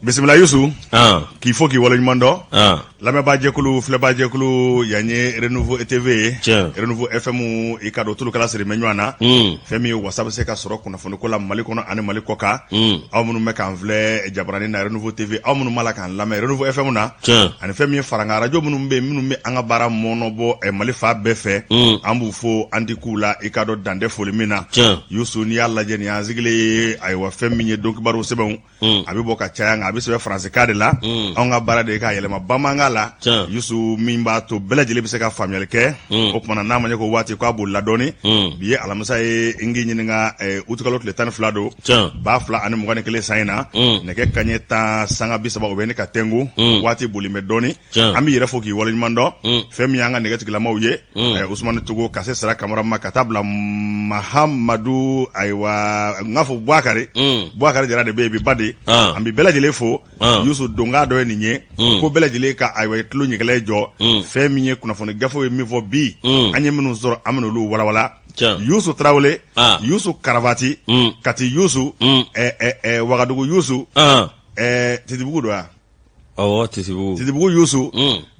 Bismillah Youssou. Qu'il faut qu'il voit le mando. La même bajekulu, fle bajekulu, yanye renouveau TV, renouveau FM et cadeau tout le cas c'est menywana. Femi WhatsApp c'est ka soro kuna fono ko la mali kono ane mali koka. Aw munu me kan vle jabrani na renouveau TV, aw munu mala kan la me renouveau FM na. Ane femi faranga radio munu me anga bara monobo e mali fa befe. Ambu fo andikula e cadeau dande folimina. Youssou ni alla jeni azigile aywa femi nye donc baro sebon. Abi boka chayanga abi sebe français kade la. Anga bara de ka yelema bamanga la Youssou mimba to belajele biseka famille ke o kuma na manya ko wati ko abu ladoni biye alamsa e ngi nyinga utukalot le tan flado ba fla ane mo ngane kele saina ne ke kanyeta sanga bisaba obeni ka tengu wati bulime doni ami yere foki wala mando femi yanga negatif la mawye Ousmane Togo kase sara kamara makatabla Mahamadou aywa ngafo Bouakari jara de baby badi ambi belajele fo Youssou donga do ninye ko belajele ka aywa tlu nyigele jo femi nye kuna fone gafo mi vo bi anye minu zoro amenu lu wala Youssou Traoré Youssou Karavati kati Youssou Wagadugu Youssou Titibugu doa Titibugu Youssou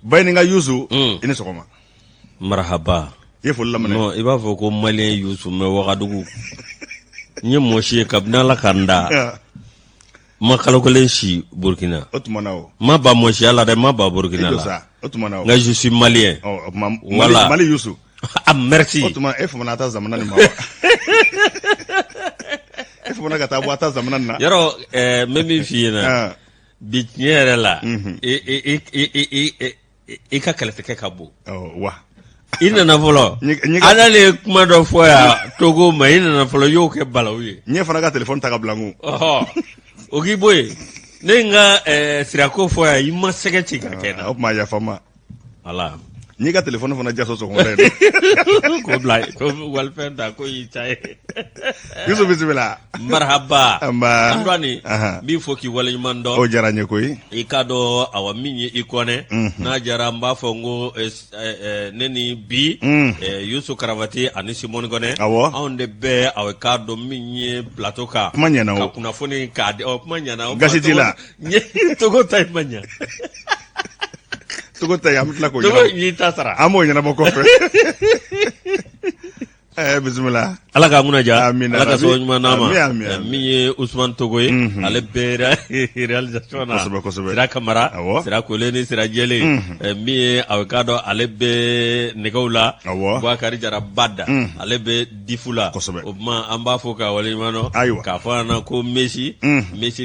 Bayninga Youssou ine sokoma marhaba yefo lamane no iba fo ko malien Youssou me Wagadugu nye moshi kabna la kanda ma kalokole shi Burkina otumanao ma ba moshi ala de ma ba Burkina la otumanao nga je suis malien voilà Mali Youssou ah merci otuman efo ta zamana ni ma efo na gata boata zamana na yaro memi fiina bi nyere la e ka kalafeke kabo wa ina na folo ana le kuma do foya Togo ma ina na folo yo ke balawi nye fana ka telephone ta ka blangu ogi boy nenga sirako foya ima segeti ka kena op ma ya fama ala nye ka telephone fana jaso so ngore ko blay ko walfenda ko yitai Youssou bismillah marhaba amba andwani bi foki wala mando o jaranye koy ikado awa minyi ikone na jara mba fongo neni bi Youssou Karavati ani Simon Gone onde be awe kado minyi plateau ka manya na kuna foni ka de o manya na gasitila Togo tay manya Togo tay amtla ko Togo yita sara amo nyana boko fe bismillah ala ka nguna ja ala ka so nyuma nama mi Ousmane Togo ale bera realisation na sira kamara sira koleni sira jele mi awkado ale be negawla Bouakari jara badda ale be difula o ma amba foka wali mano ka fana ko Messi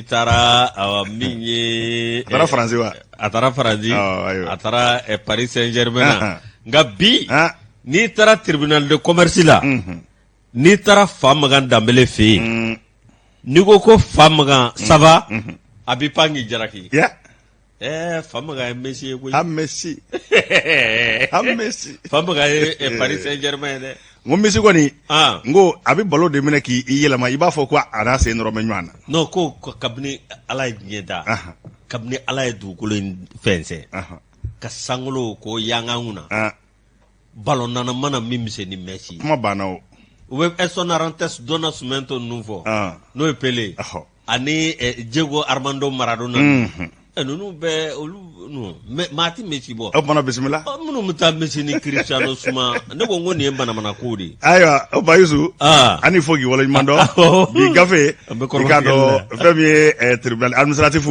tara mi tara français wa atara France atara Paris Saint-Germain ngabi ni tara tribunal de commerce la ni tara famagan dambele fe ni ko famagan sava abi pangi jaraki famagan Messi ko Messi famagan Paris Saint-Germain de ngo Messi ko ni ngo abi balo de mena ki yelama iba fo ko ana se ndoro menywana no ko kabni ala nyeda kabni ala du ko len fense ka sangolo ko yanganguna ballon nana mana mimise ni Messi kuma banao we esonarantes dona sumento nouveau no Pelé ani Diego Armando Maradona nunu be olu no mati Messi bo o bana bismillah munu muta Messi ni Cristiano suma ne ko ngoni embana mana kodi aywa o bayusu ani fogi wala mando bi gafe ikado femi tribunal administratif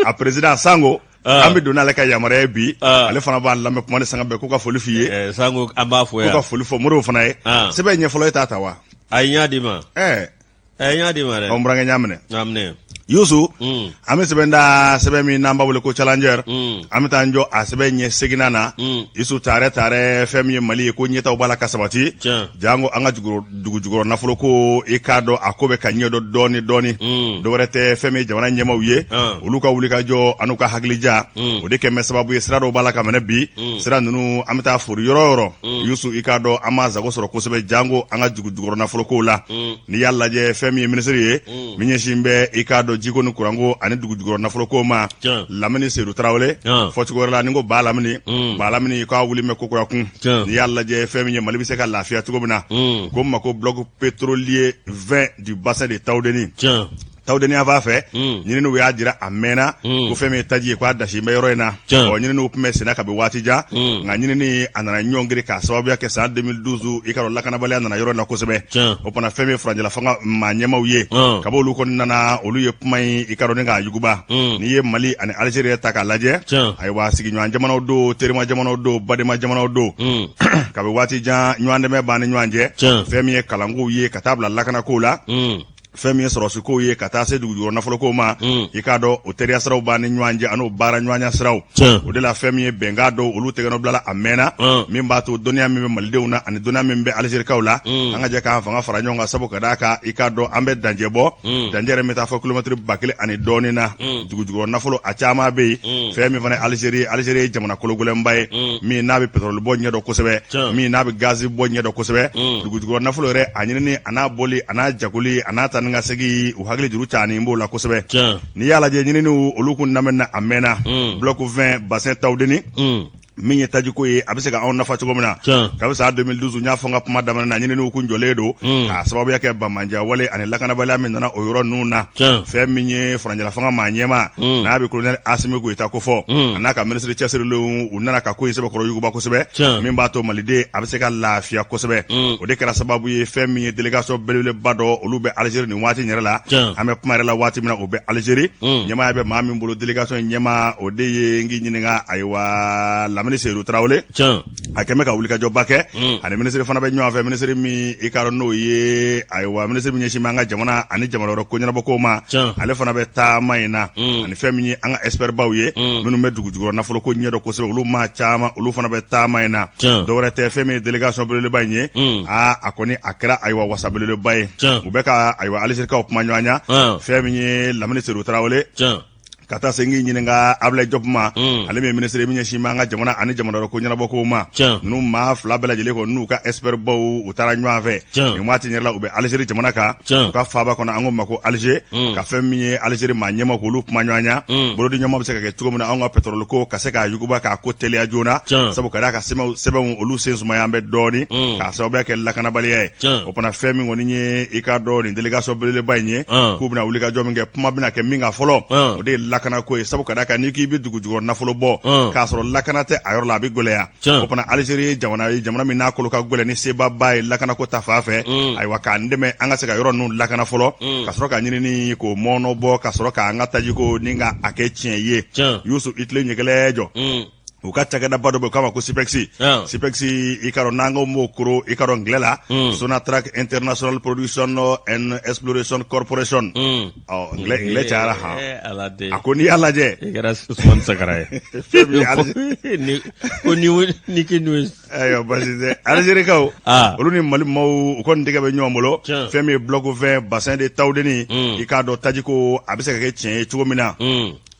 a président Sango ambi donna le ka yamare bi ale fana ba lambe kuma ne sanga be ko ka foli fiye Sango amba fo ya ko ka foli fo moro fana ye sebe nye folo eta tawa aynya dima aynya dima re o mbranga nyamne Youssou ame sebe mi namba wole ko challenger ame tanjo a sebe nye seginana Youssou tare femi Mali ko nyeta obala kasabati jango anga juguro nafolo ko ikado akobe kanyedo doni do rete femi jamana nyema wiye uluka wulika jo anuka haglija odeke mesababu yesrado obala kamene bi sira nunu ame ta furu yoro Youssou ikado ama zago soro ko sebe jango anga juguro nafolo ko la ni yalla je femi ministre minye shimbe ikado jiko ni kurango ani dugujugoro nafolo ko ma lamini Seydou Traoré fotugoro la ningo ba lamini ko wuli me ko ko yakun ni yalla je femi Mali bi se ka lafiya tugo bina ko mako bloc pétrolier 20 du bassin de Taoudeni tawdeni va fɛ ɲinini u y'a jira a mɛnna ko fɛn min taji ye k'a dasi bɛ yɔrɔ in na ɲinini tun bɛ senna ka bɛ waati jan nka ɲinini a nana ɲɔngiri k'a sababuya kɛ san 2012 i ka dɔn lakanabaliya nana yɔrɔ in na kosɛbɛ o fana fɛn min faranjɛla fanga maa ɲɛmaw ye kab'olu kɔni nana olu ye kuma in i ka dɔn ni k'a yuguba n'i ye Mali ani Algérie ta k'a lajɛ ayiwa sigiɲɔgɔn jamanaw don terima jamanaw don badema jamanaw don ka bɛ waati jan ɲɔgɔn dɛmɛ b'an ni ɲɔgɔn cɛ fɛn min ye kalankow ye ka taa bila lakanakow la fɛn min ye sɔrɔsikow ye ka taa se dugujukɔrɔ nafolokow ma i k'a dɔn o teriya siraw b'an ni ɲɔgɔn cɛ an'o baara ɲɔgɔnya siraw o de la fɛn min ye bɛnkan dɔw olu tɛgɛnɔ bilala a mɛnna min b'a to dɔnniya min bɛ malidenw na ani dɔnniya min bɛ Algérikaw la an ka jɛ k'an fanga fara ɲɔgɔn kan sabu ka d'a kan i k'a dɔn an bɛ dancɛ bɔ dancɛ yɛrɛ bɛ taa fɔ kilomɛtiri 1000 ani dɔɔnin na dugujukɔrɔ nafolo a caman bɛ yen fɛn min fana ye Algérie ye jamana kologɛlɛnba ye min n'a bɛ pétrole bɔ ɲɛdɔn kosɛbɛ min n'a bɛ gaz bɔ ɲɛdɔn kosɛbɛ dugujukɔrɔ nafolo yɛrɛ a ɲinini a n'a bɔli a n'a jagoli a n'a taa ni ka segin u hakili juru caani b'o la kosɛbɛ n'i y'a lajɛ ɲininiw olu kun lamɛnna a mɛnna bloc 20 bassin tawdeni min ye tajiko ye a bɛ se ka anw nafa cogo min na kabi san 2012 n y'a fɔ n ka kuma daminɛ na ɲininiw kun jɔlen don k'a sababuya kɛ banmandiya wale ani lakanabaliya min nana o yɔrɔ ninnu na fɛn min ye faranjɛla fanga maa ɲɛma n'a bɛ colonel Asimi Goyita ko fɔ a n'a ka ministre cɛsirilenw u nana ka ko in sɛbɛkɔrɔ yuguba kosɛbɛ min b'a to maliden a bɛ se ka lafiya kosɛbɛ o de kɛra sababu ye fɛn min ye délégation belebeleba dɔ olu bɛ Algérie nin waati yɛrɛ la an bɛ kuma yɛrɛ la waati min na o bɛ Algérie ɲɛmaaya bɛ maa min bolo délégation ɲɛma o de ye n k'i ɲininka ayiwa Lamini Seydou Traoré a kɛmɛ ka wulikajɔba kɛ ani ministre fana bɛ ɲɔgɔn fɛ ministre min i ka dɔn n'o ye ayiwa ministre min ɲɛsin bɛ an ka jamana ani jamana wɛrɛ ko ɲɛnabɔkow ma ale fana bɛ taama in na ani fɛn min ye an ka expert baw ye minnu bɛ dugujukɔrɔ nafoloko ɲɛdɔn kosɛbɛ olu maa caman olu fana bɛ taama in na dɔwɛrɛ tɛ fɛn min ye délégation belebeleba in ye a kɔni a kɛra ayiwa wasa belebeleba ye u bɛ ka ayiwa Algérikaw kuma ɲɔgɔnya fɛn min ye Lamini Seydou Traoré ka taa se n k'i ɲininka Ablaye Diop ma ale min ye ministre min ɲɛsin bɛ an ka jamana ani jamana wɛrɛ ko ɲɛnabɔkow ma ninnu maa fila bɛɛ lajɛlen kɔ n'u ka expert baw u taara ɲɔgɔn fɛ nin waati yɛrɛ la u bɛ Algérie jamana kan u ka faaba kɔnɔ an ko ma ko Alger ka fɛn min ye Algérie maa ɲɛma k'olu kuma ɲɔgɔnya bolodi ɲɔgɔn bɛ se ka kɛ cogo min na anw ka pétrole ko ka se k'a yuguba k'a ko teliya joona sabu ka d'a ka sɛbɛnw olu sen sumaya an bɛ dɔɔnin k'a sababuya kɛ lakanabaliya ye o fana fɛn min kɔni ye i ka dɔn nin délégation belebeleba in ye k'u bɛna wulikajɔ min kɛ kuma bɛna kɛ min kan fɔlɔ o de ye lakanako ye sabu ka d'a kan n'i k'i bɛ dugujukɔrɔ nafolo bɔ k'a sɔrɔ lakana tɛ a yɔrɔ la a bɛ gɛlɛya o fana Algérie ye jamana min n'a kolo ka gɛlɛn ni sebaba ye lakanako ta fan fɛ ayiwa k'an dɛmɛ an ka se ka yɔrɔ ninnu lakana fɔlɔ ka sɔrɔ ka ɲinini k'o mɔɔnɔ bɔ ka sɔrɔ k'an ka tajiko ni ka a kɛ tiɲɛ ye Yusu Itle ɲɛgɛlɛ jɔ u ka cakɛdaba dɔ bɛ k'a ma ko SIPEX i ka dɔn n'an ko m'o koro i ka dɔn ngilɛ la Sonatrach International Production and Exploration Corporation ngilɛ cayara a ko n'i y'a lajɛ i kɛra Usman Sakara ye ko ni k'i n'o ye ayiwa basi tɛ Algérikaw olu ni Mali maaw u kɔni tɛgɛ bɛ ɲɔgɔn bolo fɛn min ye bloc 20 bassin de tawdeni i k'a dɔn tajiko a bɛ se ka kɛ tiɲɛ ye cogo min na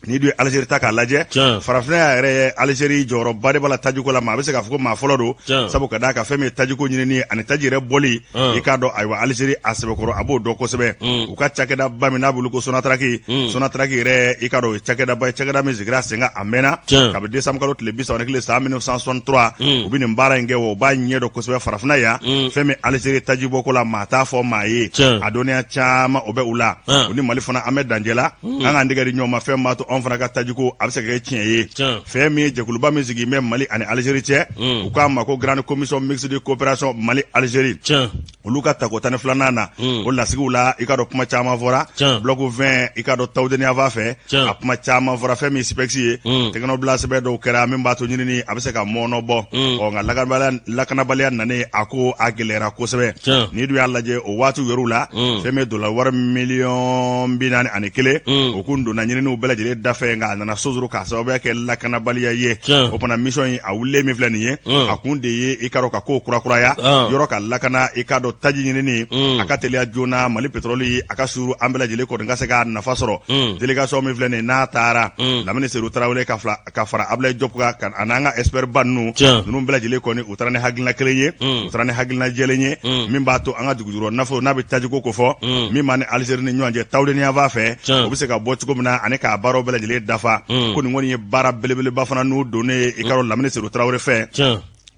n'i dun ye Algérie ta k'a lajɛ farafinna yɛrɛ ye Algérie jɔyɔrɔba de b'a la tajiko la maa a bɛ se k'a fɔ ko maa fɔlɔ don sabu ka d'a kan fɛn min ye tajiko ɲinini ani taji yɛrɛ bɔli i k'a dɔn ayiwa Algérie a sɛbɛkɔrɔ a b'o dɔn kosɛbɛ u ka cakɛdaba min n'a bolo ko Sonatrach yɛrɛ i k'a dɔn o ye cakɛdaba ye cakɛda min sigira sen kan a mɛnna kabi décembre kalo tile 31 san 1963 u bɛ nin baara in kɛ wa u b'a ɲɛ dɔn kosɛbɛ farafinna yan fɛn min Algérie taji bɔko la maa t'a fɔ maa ye a dɔnniya caman o bɛ u la u ni Mali fana an bɛ dancɛ la an k'an tɛgɛ di ɲɔgɔn ma fɛn b'a to anw fana ka tajiko a bɛ se ka kɛ tiɲɛ ye fɛn min ye jɛkuluba min sigi bɛ Mali ani Algérie cɛ u k'a ma ko grande commission mixte de coopération Mali Algérie olu ka tako 12nan na o lasigiw la i ka dɔn kuma caman fɔra bloc 20 i ka dɔn tawdeniya b'a fɛ a kuma caman fɔra fɛn min SIPEX ye tɛgɛnɔbila sɛbɛn dɔw kɛra min b'a to ɲinini a bɛ se ka mɔɔnɔ bɔ nka lakanabaliya nanen a ko a gɛlɛyara kosɛbɛ n'i dun y'a lajɛ o waatiw yɛrɛw la fɛn min dollar wari miliyɔn 41 o kun donna ɲininiw bɛɛ lajɛlen dafɛ nka a nana sosoro k'a sababuya kɛ lakanabaliya ye o fana mission in a wulilen min filɛ nin ye a kun de ye i ka dɔn ka kow kurakuraya yɔrɔ ka lakana i ka dɔn taji ɲinini a ka teliya joona Mali pétrole a ka suru an bɛɛ lajɛlen kɔni ka se ka nafa sɔrɔ délégation min filɛ nin n'a taara Lamini Seydou Traoré ka fara Ablaye Diop kan a n'an ka expert ba ninnu bɛɛ lajɛlen kɔni u taara ni hakilina kelen ye u taara ni hakilina jɛlen ye min b'a to an ka dugujukɔrɔ nafolo n'a bɛ tajiko ko fɔ min b'a ni Algérie ni ɲɔgɔn cɛ tawdeniya b'a fɛ o bɛ se ka bɔ cogo min na ani k'a baaraw bɛɛ lajɛlen dafa ko nin kɔni ye baara belebeleba fana n'u donnen i ka dɔn Lamini Seydou Traoré fɛ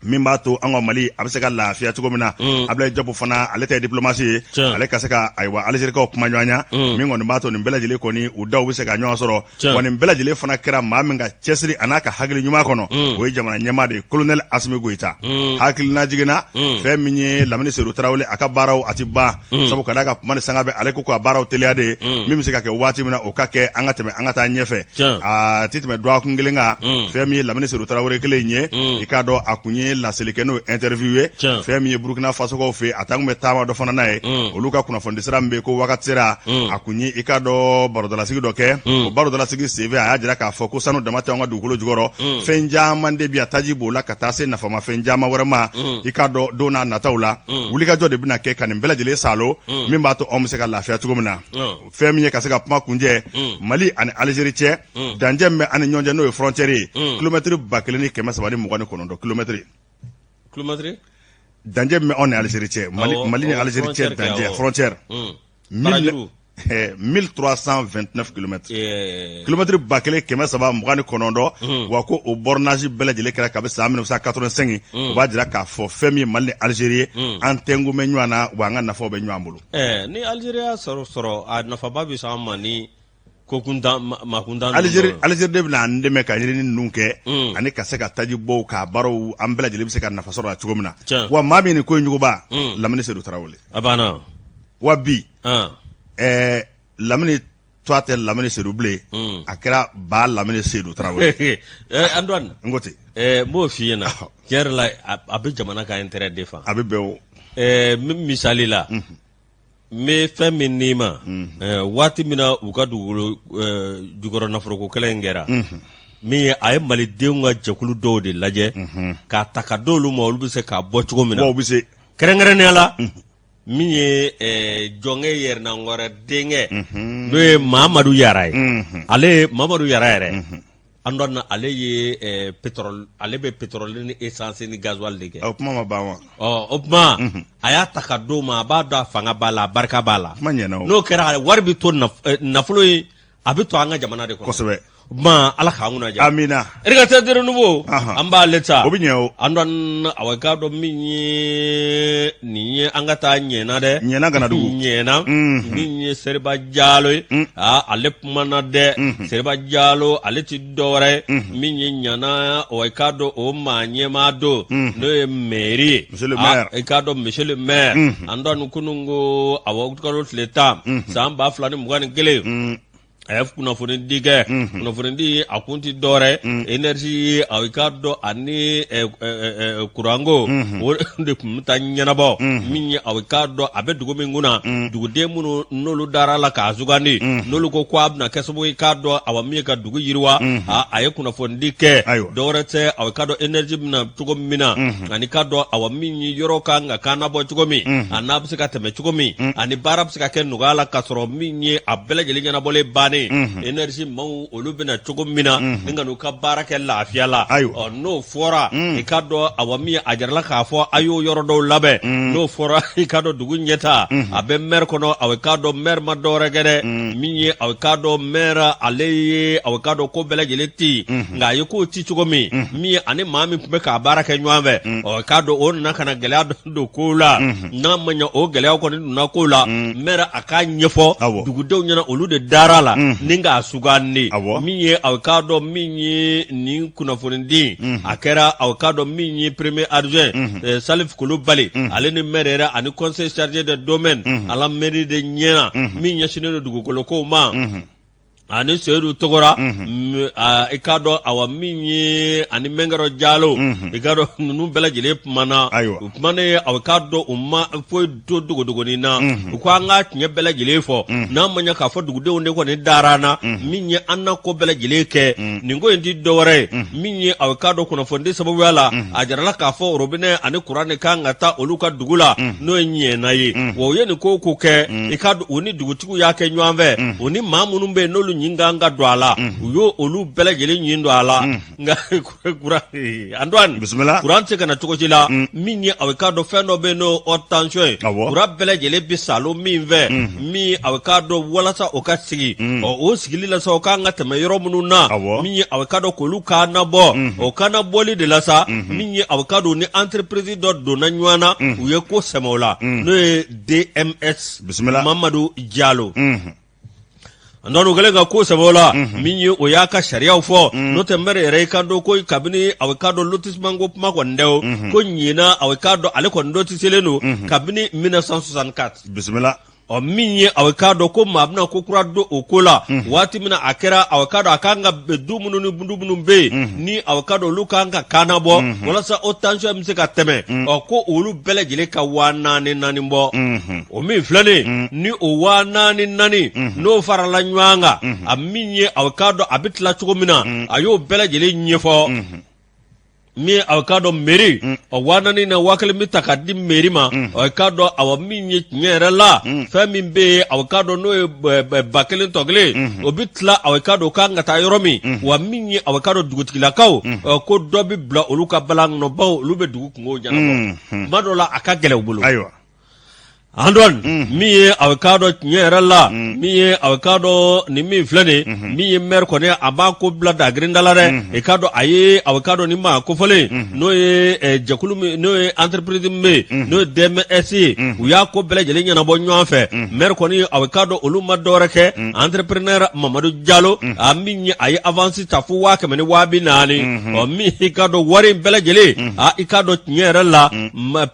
min b'a to an ka Mali a bɛ se ka lafiya cogo min na Abdoulaye Diop fana ale tɛ diplomasi ye ale ka se ka ayiwa Algérikaw kuma ɲɔgɔnya min kɔni b'a to nin bɛɛ lajɛlen kɔni u daw bɛ se ka ɲɔgɔn sɔrɔ wa nin bɛɛ lajɛlen fana kɛra maa min ka cɛsiri a n'a ka hakili ɲuman kɔnɔ o ye jamana ɲɛmaa de ye colonel Assimi Goïta hakilina jiginna fɛn min ye Lamini Seydou Tarawele a ka baaraw a ti ban sabu ka d'a ka kuma ni sanga bɛ ale ko ka baaraw teliya de ye min bɛ se ka kɛ waati min na o ka kɛ an ka tɛmɛ an ka taa ɲɛfɛ a ti tɛmɛ dɔgɔkun kelen kan fɛn min ye Lamini Seydou Tarawele kelen ye i k'a dɔn a kun ye laseli kɛ n'o interview ye fɛn min ye Burkina Fasokaw fɛ a taa kun bɛ taama dɔ fana n'a ye olu ka kunnafoni sira min bɛ ko wagati sera a kun ye i k'a dɔn barodalasigi dɔ kɛ o barodalasigi senfɛ a y'a jira k'a fɔ ko sanu dama tɛ an ka dugukolo jukɔrɔ fɛn caman de bi a taji b'o la ka taa se nafama fɛn caman wɛrɛ ma i k'a dɔn don n'a nataw la wulikajɔ de bɛna kɛ ka nin bɛɛ lajɛlen salo min b'a to anw bɛ se ka lafiya cogo min na fɛn min ye ka se ka kuma kuncɛ Mali ani Algérie cɛ dancɛ min bɛ ani ɲɔgɔn cɛ n'o ye frontière ye kilomètre 1329 kilomètre dancɛ min bɛ anw ni Algérie cɛ Mali ni Algérie cɛ dancɛ frontière 1329 kilomètres kilomètre 1329 wa ko o bornage bɛɛ lajɛlen kɛra kabi san 1985 o b'a jira k'a fɔ fɛn min ye Mali ni Algérie an tɛngu bɛ ɲɔgɔn na wa an ka nafaw bɛ ɲɔgɔn bolo ni Algérie y'a sɔrɔ a nafaba bɛ sɔn an ma ni makundan Algérie de bɛna an dɛmɛ ka ɲinini ninnu kɛ ani ka se ka taji bɔw ka baaraw an bɛɛ lajɛlen bɛ se ka nafa sɔrɔ a cogo min na wa maa min ni ko in juguba Lamini Seydou Tarawele a banna wa bi Lamini toi tɛ Lamini Seydou bilen a kɛra ba Lamini Seydou Tarawele Antoine Ngote m'o f'i ɲɛna tiɲɛ yɛrɛ la a bɛ jamana ka intérêt défend a bɛ bɛn o misali la n bɛ fɛn min n'i ma waati min na u ka dugukolo jukɔrɔ nafoloko kɛlɛ in kɛra min ye a ye malidenw ka jɛkulu dɔw de lajɛ k'a ta ka d'olu ma olu bɛ se k'a bɔ cogo min na kɛrɛnkɛrɛnnenya la min ye jɔnkɛ yɛrɛnangɔrɛ denkɛ n'o ye Mamadu Yara ye ale ye Mamadu Yara yɛrɛ an dɔn ale ye pétrole ale bɛ pétrole ni essence ni gasoil de kɛ o kuma ma ban wa o kuma a y'a ta ka d'o ma a b'a dɔn a fanga b'a la a barika b'a la n'o kɛra wari bɛ to nafolo ye a bɛ to an ka jamana de kɔnɔ kosɛbɛ Ala k'an kunna diya amina éducateur de renouveau an b'ale ta o bɛ ɲɛ o an dɔn awɔ k'a dɔn min ye nin ye an ka taa ɲɛna dɛ ɲɛna Ganadugu ɲɛna min ye Seriba Jalo ye ale kumana dɛ Seriba Jalo ale ti dɔwɛrɛ ye min ye ɲana o k'a dɔn o maa ɲɛmaa don n'o ye mairie ye monsieur le maire i k'a dɔn monsieur le maire an dɔn kunun ko awɔ kalo tile 10 san 2021 a ye kunnafoni di kɛ kunnafoni di a kun ti dɔwɛrɛ énergie a k'a dɔn ani kuranko o de kun bɛ taa ɲɛnabɔ min ye a k'a dɔn a bɛ dugu min kunna duguden minnu n'olu dara la k'a sugandi n'olu ko a bɛna kɛ sababu ye k'a dɔn awa min ye ka dugu yiriwa a ye kunnafoni di kɛ dɔwɛrɛ tɛ a k'a dɔn énergie bɛna cogo min na ani k'a dɔn awa min ye yɔrɔ kan ka kan nabɔ cogo min a n'a bɛ se ka tɛmɛ cogo min ani baara bɛ se ka kɛ nɔgɔya la k'a sɔrɔ min ye a bɛɛ lajɛlen ɲɛnabɔlen bannen énergie maaw olu bɛna cogo min na ni ka n'u ka baara kɛ lafiya la n'o fɔra i k'a dɔn awa min a jarala k'a fɔ a y'o yɔrɔ dɔw labɛn n'o fɔra i k'a dɔn dugu ɲɛta a bɛ maire kɔnɔ a k'a dɔn maire ma dɔwɛrɛ kɛ dɛ min ye a k'a dɔn maire ale ye a k'a dɔn ko bɛɛ lajɛlen tɛ yen nka a ye k'o ti cogo min ye ani maa min tun bɛ k'a baara kɛ ɲɔgɔn fɛ k'a dɔn o nana ka na gɛlɛya don ko la n'a ma ɲɛ o gɛlɛya kɔni donna ko la maire a k'a ɲɛfɔ dugudenw ɲɛna olu de dara la ni k'a sugandi min ye a k'a dɔn min ye nin kunnafoni di a kɛra a k'a dɔn min ye premier adjoint Salif Kulubali ale ni maire yɛrɛ ani conseil chargé de domaine à la mairie de Ɲɛna min ɲɛsinnen don dugukolo kow ma ani Seydou Togora i k'a dɔn awa min ye ani Mɛnkɛrɔ Jalo i k'a dɔn ninnu bɛɛ lajɛlen kumana u kumana ye a k'a dɔn u ma foyi to dogodogonin na u ko an ka tiɲɛ bɛɛ lajɛlen fɔ n'a ma ɲɛ k'a fɔ dugudenw de kɔni dara na min ye an na ko bɛɛ lajɛlen kɛ nin ko in ti dɔwɛrɛ ye min ye a k'a dɔn kunnafoni sababuya la a jarala k'a fɔ robinet ani kuran de kan ka taa olu ka dugu la n'o ye Ɲɛna ye wa u ye nin ko kɛ i k'a dɔn u ni dugutigiw y'a kɛ ɲɔgɔn fɛ u ni maa minnu bɛ yen n'olu nyinganga do ala uyo olu bele jeli nyindo ala nga kura Antoine bismillah kuran se kana toko jila minye awekado fendo beno otanchwe kura bele jeli bisalo minve mi awekado wala sa okasigi o sigili la sa okanga teme yoro mununa minye awekado koluka na bo okana boli de la sa minye awekado ni entreprise do na nywana uye ko semola no DMS bismillah Mamadou Diallo andonu galenga ko sabola minye oyaka sharia ufo no temere reikando ko kabini awekado lotis mango mako ndeo ko nyina awekado ale ko ndoti selenu kabini 1964 bismillah o minye awekado ko mabna ko kurado okola wati mina akera awekado akanga bedumunu ni bundumunu be ni awekado lukanga kanabo wala sa otansho mseka teme o ko olu bele jile ka wana ni nani mbo o mi flane ni o wana ni nani no farala nywanga a minye awekado abitla chukomina ayo bele jile nyefo mi awekado meri o wana ni na wakale mitakadi meri ma awekado awaminye nyere la femi be awekado no bakele togle obitla awekado kanga ta yoromi wa minye awekado dugutikila kaw ko dobi bla oluka balang no baw lube dugu ngo jana madola akagele ubulu aywa Andon miye awekado nyere la miye awekado ni mi flane miye mer ko ne abako blada grindalare e kado aye awekado ni ma ko fole no e jakulu no e entreprise me no DMS uya ko bele jele nyana bo nyoafe mer ko ni awekado oluma doreke entrepreneur Mamadou Diallo aminye aye avance tafu wa kemene wabi nani o mi kado wari bele jele a ikado nyere la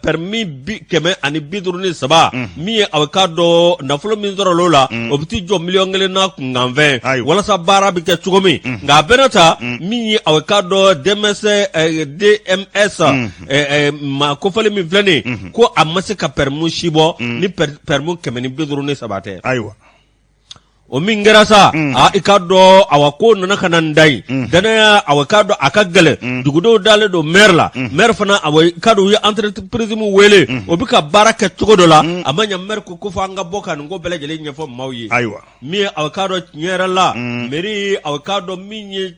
permis bi keme ani biduruni saba mi awekado na fulo minzoro lola obiti jo million ngele na kungamve wala sa bara bi ke chugomi nga benata mi awekado DMS ma ko fale mi flane ko amase ka permu shibo ni permu kemeni biduru ni sabate aywa o mingerasa a ikado awako nana kanandai dana awakado akagale dugudo dale do merla merfana awakado ya entreprise mu wele obika baraka tugodola amanya merko ko fanga boka ngo bele jele nyefo mawyi aywa mi awakado nyerala meri awakado minye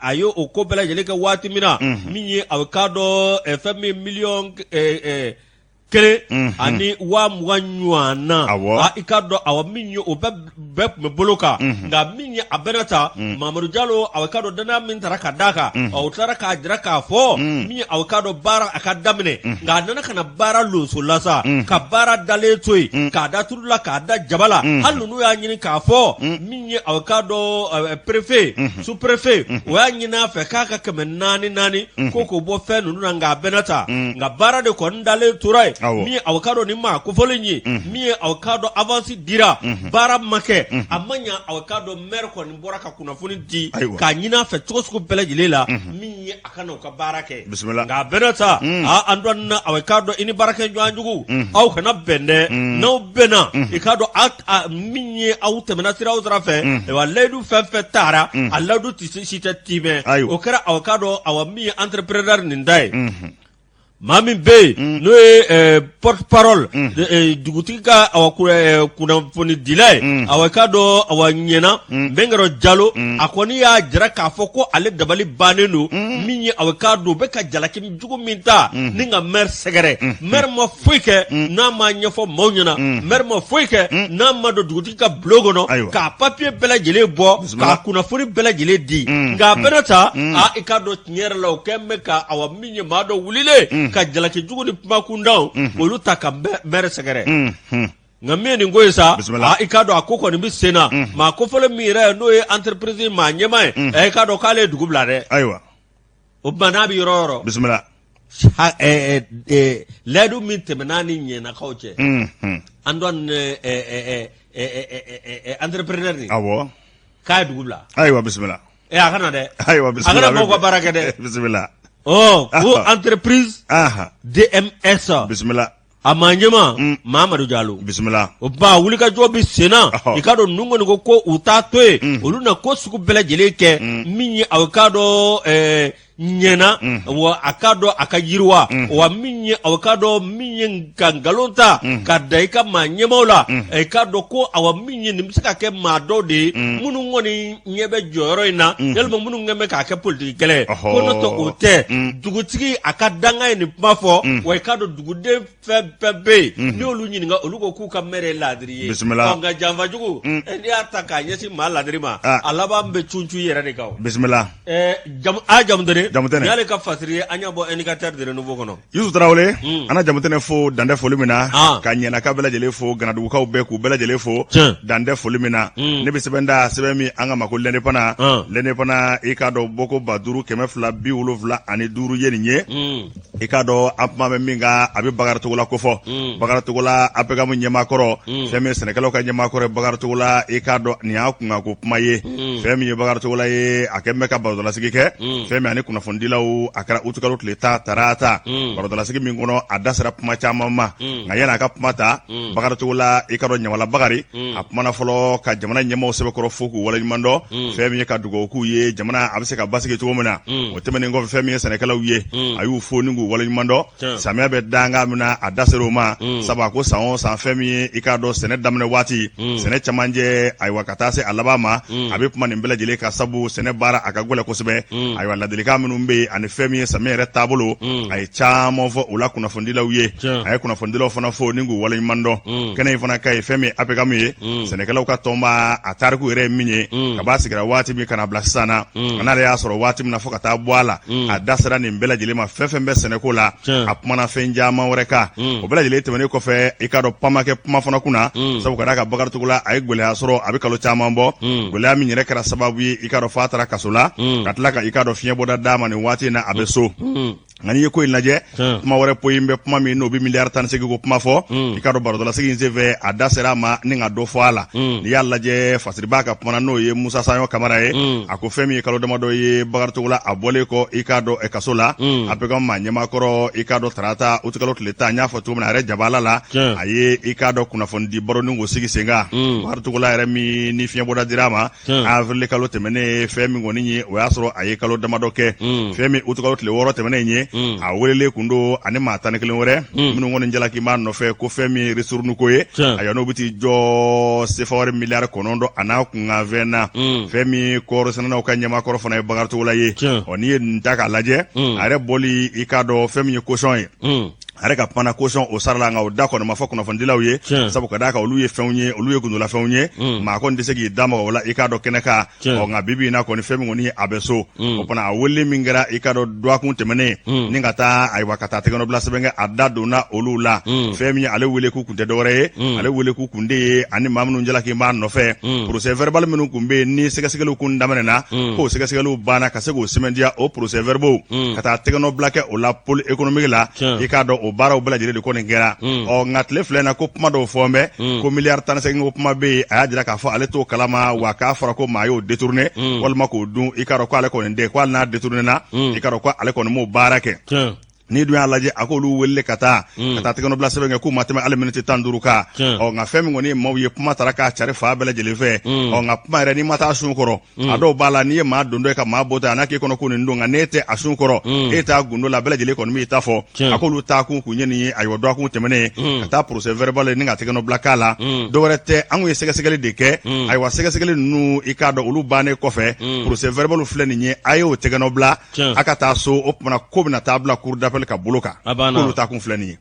ayo o bele jele ka wati mina minye awakado fm million kele ani wa mwanywana a ikado awa minyo obeb meboloka nga minye abenata Mamadou Diallo awakado dana min taraka daka o taraka ajraka fo minye awakado bara akadamine nga nana kana bara luso lasa ka bara dale toy ka da turula ka da jabala halunu ya nyini ka fo minye awakado prefet sous prefet wa nyina fe kaka kemenani koko bo fe nunu nga abenata nga bara de ko ndale turai mi awakado ni ma ko folenyi mi awakado avance dira bara make amanya awakado mer ko ni boraka kuna funi di ka nyina fe tosku bele jilela mi akana ka barake bismillah ga benata a andon na awakado ini barake janjugu aw kana bende no bena ikado at mi aw temena sira uzra fe e waledu fe tara aladu tisita time o kara awakado awami entrepreneur nindai Mami Bey, nous porte-parole dugutika kuna foni delay awakado awanyena bengaro Diallo akoni ya jira ka foko ale dabali banenu minye awakado beka jalaki jugo minta ninga mer segere mer mo fuike na ma nyefo monyena mer mo fuike na ma do dugutika blogono ka papier bela jele bo ka kuna foni bela jele di nga benata a ikado nyere lo kemme ka awaminye mado wulile ka jalaki jugo ni makundao oluta ka mer segere ngame ni ngoyesa a ikado akoko ni bisena ma ko fole mire no e entreprise ma nyema e ikado kale dugubla de aywa obana bi roro bismillah ledu mintemenani nyena kauche andon entrepreneur ni awo ka dugubla aywa bismillah akana de aywa bismillah akana moko baraka de bismillah ko entreprise DMS bismillah amanyema Mamadou Diallo bismillah oba wulika jobi sena ikado nungo ni ko utatwe oluna ko suku bela jeleke minyi awkado nyena wa akado akajirwa wa minye awkado minye kangalonta kadaika manyemola e kado ko awa minye nimsaka ke madode munu ngoni nyebe joroina yelmo munu ngeme ka ke politique kele kono to ote dugutigi akadanga ni mafo wa kado dugude febe ni olu nyinga olugo ku kamere ladriye nga jamba jugu ndi ataka nyesi maladrima alaba mbe chunchu yere de kaw bismillah jamdere yale ka fasiri anya bo indicateur de renouveau kono Yusuf Traoré ana jamtene fo dande folimina ka nyana ka bela jele fo ganadu ka be ku bela jele fo dande folimina ne be sebenda sebemi anga makolle ne pana e ka do boko baduru keme fla bi wolofla ani duru yeni nye e ka do apma me minga abi bagar togola ko fo bagar togola apega mu nyema koro femi senekalo ka nyema koro bagar togola e ka do ni akunga ko pmaye femi bagar togola e akemme ka badola sigike femi ani kuna fondila u akara utukalo tleta tarata badola sigi mingono adasra pma chama ma ngayana ka pmata bagar togola e ka do nyawala bagari apmana folo ka jamana nyema sebe koro foku wala nyimando femi ka dugo ku ye jamana abse ka basike to mona o temene ngo femi senekala uye ayu fo ningu wala nyimando samia be danga mina adasero ma saba ko saon san femi ikado sene damne wati sene chamanje ay wakata se alabama abi puma ni mbele jele ka sabu sene bara akagole ko sebe ay wala delika minu mbe ani femi samia re tabolo ay chamo fo ula kuna fondila uye ay kuna fondila fona fo ningu wala nyimando kene fona kai femi apega mi senekala ka tomba atarku ere minye ka basigira wati mi kana blasana anare ya soro wati mina fo kata bwala adasera ni mbele jele ma fefembe senekola apmana fenja maureka o bela jele temene ko fe ikado pamake pama fona kuna sabu kada ka bagar tugula ay gole asoro abi kalo chamambo gole ami nyere kara sababu ikado fatara kasula katlaka ikado fiye boda dama ni wati na abeso ngani yeko ilaje kuma wore poyimbe kuma mi no bi milliard tan segi ko kuma fo ikado barodola segi nzeve adasera ma ninga do fala ni yalla je fasri baka kuma no ye Musa Sanyo Kamara ye ako femi kalo dama do ye bagar tugula abole ko ikado e kasola apega ma nyema koro ikado tarata utukalo tleta nya foto na re jabala la aye ikado kuna fondi baro ningo sigi senga bagar tugula ere mi ni fiye boda dirama avril kalo temene femi ngoni ni o yasro aye kalo dama do ke femi utukalo tle woro temene nye a welele kundo ani mata ne kelen wore minu ngoni njala ki man no fe ko femi resurnu ko ye ayano biti jo sefawre milliard konondo ana kunga vena femi ko resana ka nyama ko fona bagar tugula ye oni ndaka laje are boli ikado femi ko shon are ka pana caution o sarla nga o dako na mafako na fondila uye sabu ka daka oluye feunye oluye gundo la feunye ma ko ndese gi dama wala ikado keneka o nga bibi na ko ni femi ngoni abeso o pana awole mingara ikado doa kun temene ninga ta ay wakata te kono blase benga adado na olula femi ale wele ku kunte dore ale wele ku kunde ani mamnu njala ki man no fe procès verbal menu kumbe ni segasegelu kun damena ko segasegelu bana ka sego semendia o procès verbal kata te kono blake o la pole économique la ikado o bara o bela jere de ko ngera o ngatle flena ko puma do fombe ko milliard tan se ngo puma be aya jira ka fo ale to kalama wa ka fara ko mayo détourner wal mako dun ikaro ko ale ko nde ko na détourner na ikaro ko ale ko mo barake ni duya laje akolu welle kata tegono blase be ko mateme ale minute tanduruka o nga femi ngoni mawye puma taraka chare fa bela jele fe o nga puma re ni mata asunkoro ado bala ni ma dondo ka ma bota na ke kono ko ndo nga nete asunkoro eta gundo la bela jele ko mi tafo akolu ta ku nyeni ayo do ku temene kata procès verbal ni nga tegono blakala do rete anwe segasegale de ke ay wa segasegale nu ikado ulu bane ko fe procès verbal fleni ni ayo tegono bla akata so opna ko na tabla kurda ka boloka ko ta kun flani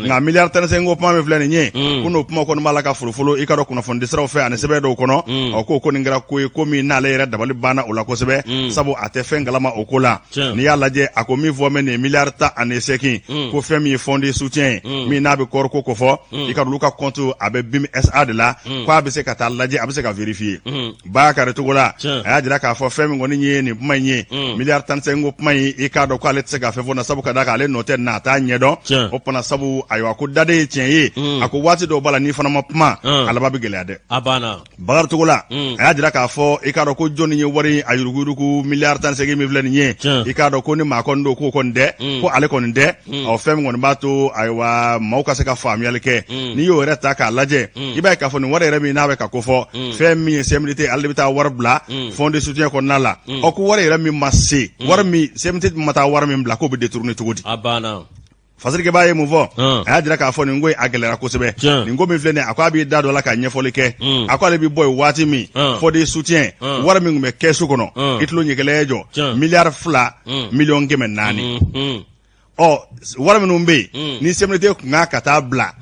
nga milliard tan sengo pama me flani nye kuno puma ko malaka fulufulu ikado kuna fondi sra fe ane sebe do kono o ko ngira ko mi na le dabali bana o la ko sebe sabo ate fengalama o kola ni yalla je akomi vome ne milliard ta ane seki ko femi fondi soutien mi na be kor ko fo ikado luka compte abe bim SA de la ko abe se kata laje abe se ka vérifier ba ka retugola aya jira ka fo femi ngoni nye ni puma nye milliard tan sengo puma ikado ko ale se ka fe fona sabo ka daka ale note na ta ɲɛdɔn o pana sabu ayiwa ko dade ye tiɲɛ ye a ko waati dɔw bala ni fana ma kuma alaba bɛ gɛlɛya dɛ Bakari Togo la a y'a jira k'a fɔ i k'a dɔn ko jɔnni ye wari a yuruguyurugu miliyari 18 min filɛ nin ye i k'a dɔn ko ni maa kɔni don k'o kɔni dɛ ko ale kɔni dɛ fɛn min kɔni b'a to ayiwa maaw ka se ka faamuyali kɛ n'i y'o yɛrɛ ta k'a lajɛ i b'a ye k'a fɔ nin wari yɛrɛ min n'a bɛ ka kofɔ fɛn min ye CMDT ale bɛ taa wari bila fond de soutien kɔnɔna la ko wari yɛrɛ min ma se wari min CMDT ma taa wari min bila k'o bɛ détourner cogo di Fasirike b'a ye mun fɔ a y'a jira k'a fɔ nin ko a gɛlɛyara kosɛbɛ nin ko min filɛ nin a ko a b'i da dɔ la ka ɲɛfɔli kɛ a ko ale bɛ bɔ yen waati min fond de soutien wari min tun bɛ kɛsu kɔnɔ i tulo ɲɛgɛlɛn jɔ miliyari 2 miliyɔn 400 wari minnu bɛ yen ni CMDT kun ka taa bila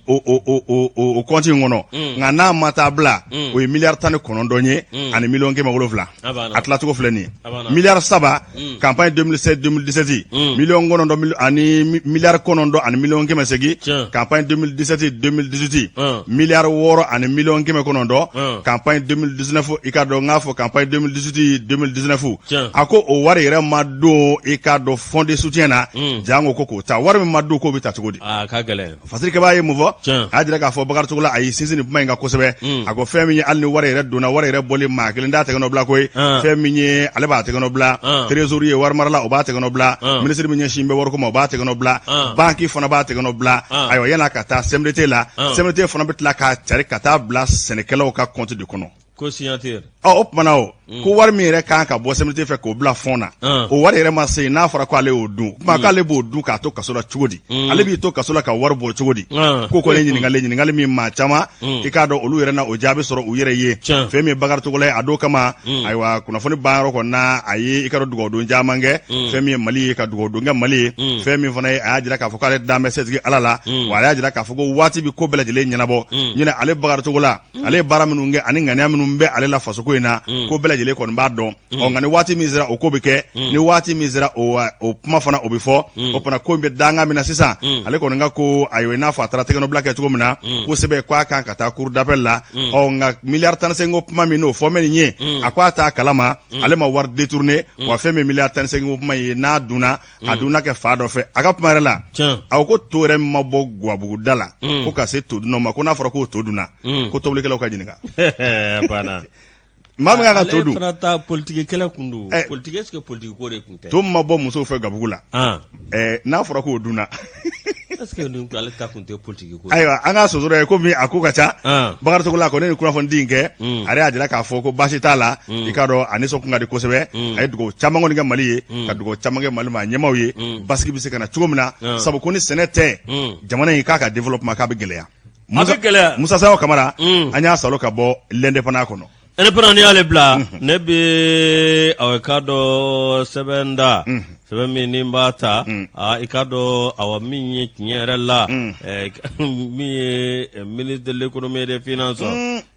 o compte in kɔnɔ nka n'a ma taa bila o ye miliyari 19 ye ani miliyɔn 700 a tilacogo filɛ nin ye miliyari 3 campagne 2016-2017 miliyɔn 9 ani miliyari 9 ani miliyɔn 800 campagne 2017-2018 miliyari 6 ani miliyɔn 900 campagne 2019 i ka dɔn n k'a fɔ campagne 2018-2019 a ko o wari yɛrɛ ma don i ka dɔn fond de soutien na jango k'o ta wari min ma don k'o bɛ ta cogo di ka gɛlɛn Fasirike b'a ye mun fɔ a y'a jira k'a fɔ Bakari Togo la a y'i sinsin nin kuma in kan kosɛbɛ a ko fɛn min ye hali ni wari yɛrɛ donna wari yɛrɛ bɔli maa kelen t'a tɛgɛ nɔ bila koyi fɛn min ye ale b'a tɛgɛ nɔ bila trésorier ye wari marala o b'a tɛgɛ nɔ bila ministre min ɲɛsin bɛ wariko ma o b'a tɛgɛ nɔ bila banque fana b'a tɛgɛ nɔ bila ayiwa yan'a ka taa CMDT la CMDT fana bɛ tila k'a cari ka taa bila sɛnɛkɛlaw ka compte de kɔnɔ ko signature o tumana ko wari min yɛrɛ kan ka bɔ CMDT fɛ k'o bila fond na o wari yɛrɛ ma se n'a fɔra ko ale y'o dun kuma k'ale b'o dun k'a to kaso la cogo di ale b'i to kaso la ka wari bɔ cogo di ko kɔni ɲininkali min maa caman i k'a dɔn olu yɛrɛ na o jaabi sɔrɔ u yɛrɛ ye fɛn min ye Bakari Togo la a don kama ayiwa kunnafoni baarayɔrɔ kɔni na a ye i ka dɔn dugawudon caman kɛ fɛn min ye Mali ye ka dugawudon kɛ Mali ye fɛn min fana ye a y'a jira k'a fɔ k'ale dan bɛ setigi Ala la wa a y'a jira k'a fɔ ko waati bi ko bɛɛ lajɛlen ɲɛnabɔ ɲinɛ ale Bakari Togo la ale ye baara minnu kɛ ani ŋaniya minnu bɛ ale la fasoko in na ko bɛɛ lajɛlen kɔni b'a dɔn nka ni waati min sera o ko bɛ kɛ ni waati min sera o kuma fana o bɛ fɔ o fana ko bɛ danga min na sisan ale kɔni ka ko ayiwa i n'a fɔ a taara tɛgɛnɔbila kɛ cogo min na kosɛbɛ k'a kan ka taa cour d'appel la nka miliyari 15 ko kuma min n'o fɔ mɛ nin ye a ko a t'a kalama ale ma wari détourné wa fɛn min miliyari 15 ko kuma ye n'a dunna a dunna kɛ fa dɔ fɛ a ka kuma yɛrɛ la a ko to yɛrɛ ma bɔ Guwabuguda la ko ka se to dunnaw ma ko n'a fɔra k'o to dunna ko tobilikɛlaw ka ɲininka maa min ka to dun ale fana ta politique kɛlɛ kun don politique est-ce que politique ko de kun tɛ to ma bɔ musow fɛ Gabugu la n'a fɔra k'o dunna est-ce que nin ale ta kun tɛ politique ko ayiwa an ka sosoro ye komi a ko ka ca Bakari Togo la ko ne ni kunnafoni di in kɛ ale y'a jira k'a fɔ ko baasi t'a la i k'a dɔn a nisɔn kun ka di kosɛbɛ a ye dugawu caman kɔni kɛ Mali ye ka dugawu caman kɛ Mali ma ɲɛmaaw ye basigi bɛ se ka na cogo min na sabu ko ni sɛnɛ tɛ jamana in k'a ka développement k'a bɛ gɛlɛya Musa Sayo Kamara an y'a salo ka bɔ l'indépendant kɔnɔ indépendant ni y'ale bila ne bɛ aw ka dɔn sɛbɛn da sɛbɛn min ni b'a ta i ka dɔn awa min ye tiɲɛ yɛrɛ la min ye ministre de l'économie et des finances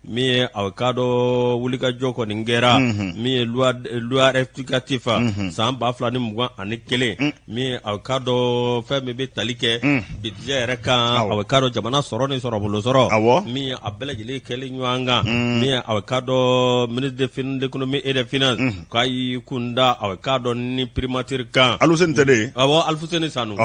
min ye aw ka dɔn wulikajɔ kɔni kɛra min ye loi rectificatif san 2021 min ye aw ka dɔn fɛn min bɛ tali kɛ budget yɛrɛ kan aw ka dɔn jamana sɔrɔ ni sɔrɔbolo sɔrɔ min ye a bɛɛ lajɛlen kɛlen ɲɔgɔn kan min ye aw ka dɔn ministre de l'économie et des finances k'a y'i kun da aw ka dɔn ni primature kan Alfuseni tɛ de awɔ Alfuseni Sanu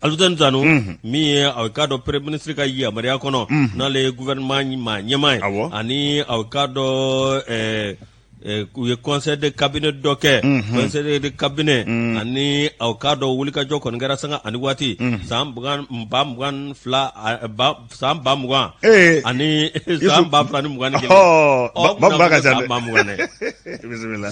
Alfuseni Sanu min ye aw ka dɔn premier ministre ka yamaruya kɔnɔ n'ale ye gouvernement ɲɛmaa ye ani aw ka dɔn u ye conseil de cabinet dɔ kɛ conseil de cabinet ani aw ka dɔn wulikajɔ kɔni kɛra sanga ani waati san 2022 san 2020 ani san 2021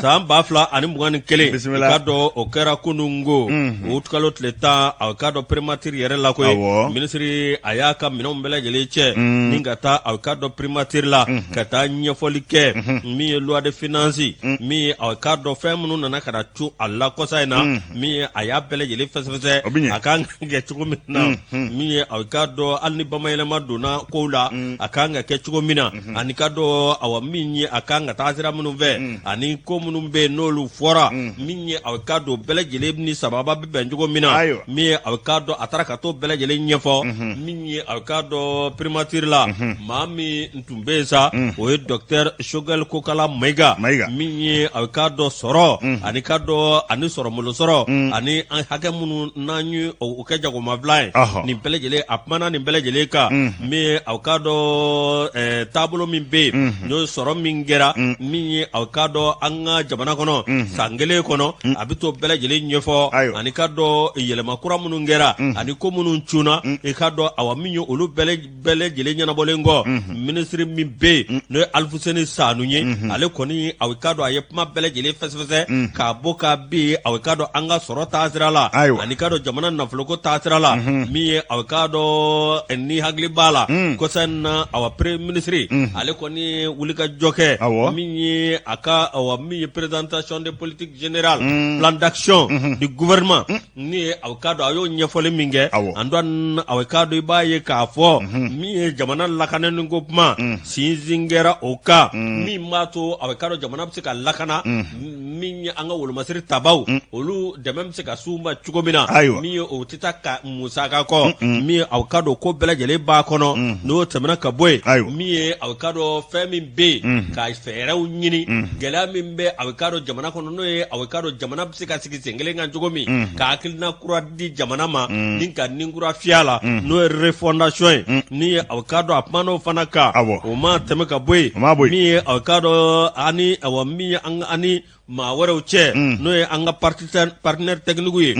san 2021 i ka dɔn o kɛra kunungo o kalo tile 10 aw ka dɔn primature yɛrɛ la koyi ministre a y'a ka minɛnw bɛɛ lajɛlen cɛ ni ka taa aw ka dɔn primature la ka taa ɲɛfɔli kɛ min ye loi de finance min ye a ka dɔn fɛn minnu nana ka na to a la kɔsa in na min ye a y'a bɛɛ lajɛlen fɛsɛfɛsɛ a kan ka kɛ cogo min na min ye a ka dɔn hali ni bamayɛlɛma donna kow la a kan ka kɛ cogo min na ani ka dɔn awa min ye a kan ka taa sira minnu fɛ ani ko minnu bɛ yen n'olu fɔra min ye a ka dɔn bɛɛ lajɛlen ni sababa bɛ bɛn cogo min na min ye a ka dɔn a taara ka to bɛɛ lajɛlen ɲɛfɔ min ye a ka dɔn primature la maa min tun bɛ yen sa o ye docteur Choguel Kokala Mayiga min ye a ka dɔ sɔrɔ ani ka dɔ ani sɔrɔ malo sɔrɔ ani an hakɛ minnu n'an ye o kɛ jagomafila ye nin bɛɛ lajɛlen a kumana nin bɛɛ lajɛlen kan min a ka dɔ taabolo min bɛ yen n'o sɔrɔ min kɛra min ye a ka dɔ an ka jamana kɔnɔ san kelen kɔnɔ a bɛ to bɛɛ lajɛlen ɲɛfɔ ani ka dɔ yɛlɛma kura minnu kɛra ani ko minnu cunna i ka dɔn awa min ye olu bɛɛ lajɛlen ɲɛnabɔlen kɔ minisiri min bɛ yen n'o ye Alfuseni Sanu ye ale kɔni a ka dɔn a ye kuma bɛɛ lajɛlen fɛsɛfɛsɛ k'a bɔ k'a bin a ka dɔn an ka sɔrɔ taasira la ani ka dɔn jamana nafoloko taasira la min ye a ka dɔn ni hakili b'a la kɔsan na awa premier ministre ale kɔni wuli ka jɔ kɛ min ye a ka awa min ye présentation de politique générale plan d'action du gouvernement ni ye a ka dɔn a y'o ɲɛfɔli min kɛ an dɔn a ka dɔn i b'a ye k'a fɔ min ye jamana lakanani ko kuma sinsin kɛra o kan min b'a to a ka dɔn jamana bɛ se ka lakana min ye an ka wolomasiri tabaw olu dɛmɛ bɛ se ka s'u ma cogo min na min ye o tɛ taa ka musaka kɔ min ye a ka dɔn ko bɛɛ lajɛlen b'a kɔnɔ n'o tɛmɛna ka bɔ yen min ye a ka dɔn fɛn min bɛ yen ka fɛɛrɛw ɲini gɛlɛya min bɛ a ka dɔn jamana kɔnɔ n'o ye a ka dɔn jamana bɛ se ka sigi sen kelen kan cogo min ka hakilina kura di jamana ma ni ka ninkura fiyɛ la n'o ye refondation ye ni ye a ka dɔn a kuma n'o fana kan o ma tɛmɛ ka bɔ yen min ye a ka dɔn ani awa min ye ani maa wɛrɛw cɛ n'o ye an ka partenaire technique ye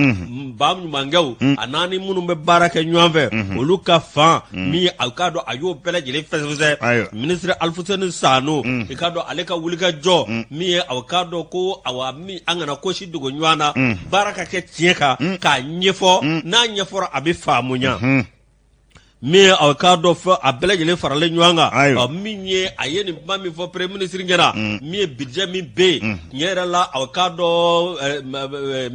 ba ɲumankɛw a n'ani minnu bɛ baara kɛ ɲɔgɔn fɛ olu ka fan min ye a ka dɔn a y'o bɛɛ lajɛlen fɛsɛfɛsɛ ministre Alfuseni Sanu i ka dɔn ale ka wuli ka jɔ min ye a ka dɔn ko awa min an kana kosi dogo ɲɔgɔn na baara ka kɛ tiɲɛ kan k'a ɲɛfɔ n'a ɲɛfɔra a bɛ faamuya min a ka dɔ fɔ a bɛɛ lajɛlen faralen ɲɔgɔn kan min ye a ye nin kuma min fɔ premier ministre ɲɛna min ye budget min bɛ yen tiɲɛ yɛrɛ la a ka dɔn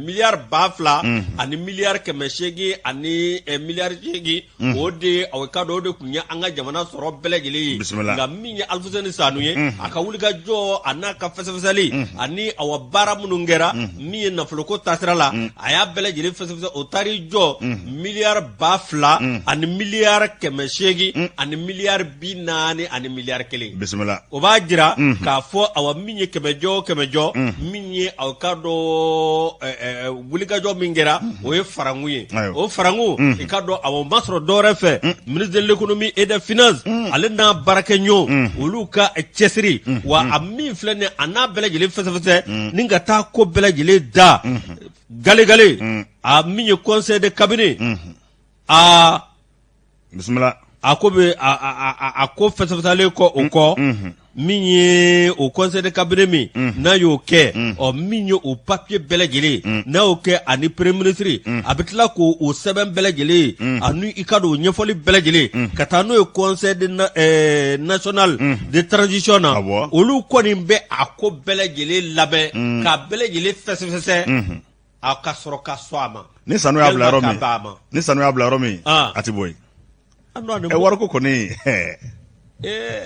miliyari 2,000 ani miliyari 800 ani miliyari 8 o de a ka dɔn o de tun ye an ka jamana sɔrɔ bɛɛ lajɛlen ye nka min ye Alfuseni Sanu ye a ka wuli ka jɔ a n'a ka fɛsɛfɛsɛli ani awa baara minnu kɛra min ye nafoloko taasira la a y'a bɛɛ lajɛlen fɛsɛfɛsɛ o taar'i jɔ miliyari 2,000 ani miliyari 800 ani miliyari 40 ani miliyari 1 bisimila o b'a jira k'a fɔ awa min ye 100 min ye aw ka dɔn wulikajɔ min kɛra o ye farangu ye o farangu i ka dɔn awa ma sɔrɔ dɔwɛrɛ fɛ ministre de l'économie et des finances ale n'a baarakɛ ɲɔgɔn olu ka cɛsiri wa a min filɛ nin a n'a bɛɛ lajɛlen fɛsɛfɛsɛ ni ka taa ko bɛɛ lajɛlen da gale a min ye conseil de cabinet a bisimila a ko bɛ a ko fɛsɛfɛsɛlen kɔ o kɔ min ye o conseil de cabinet min n'a y'o kɛ min ye o papier bɛɛ lajɛlen n'a y'o kɛ ani premier ministre a bɛ tila k'o sɛbɛn bɛɛ lajɛlen ani i ka don o ɲɛfɔli bɛɛ lajɛlen ka taa n'o ye conseil de national de transition na olu kɔni bɛ a ko bɛɛ lajɛlen labɛn k'a bɛɛ lajɛlen fɛsɛfɛsɛ a ka sɔrɔ ka sɔn a ma ni Sanu y'a bila yɔrɔ min a tɛ bɔ yen wariko kɔni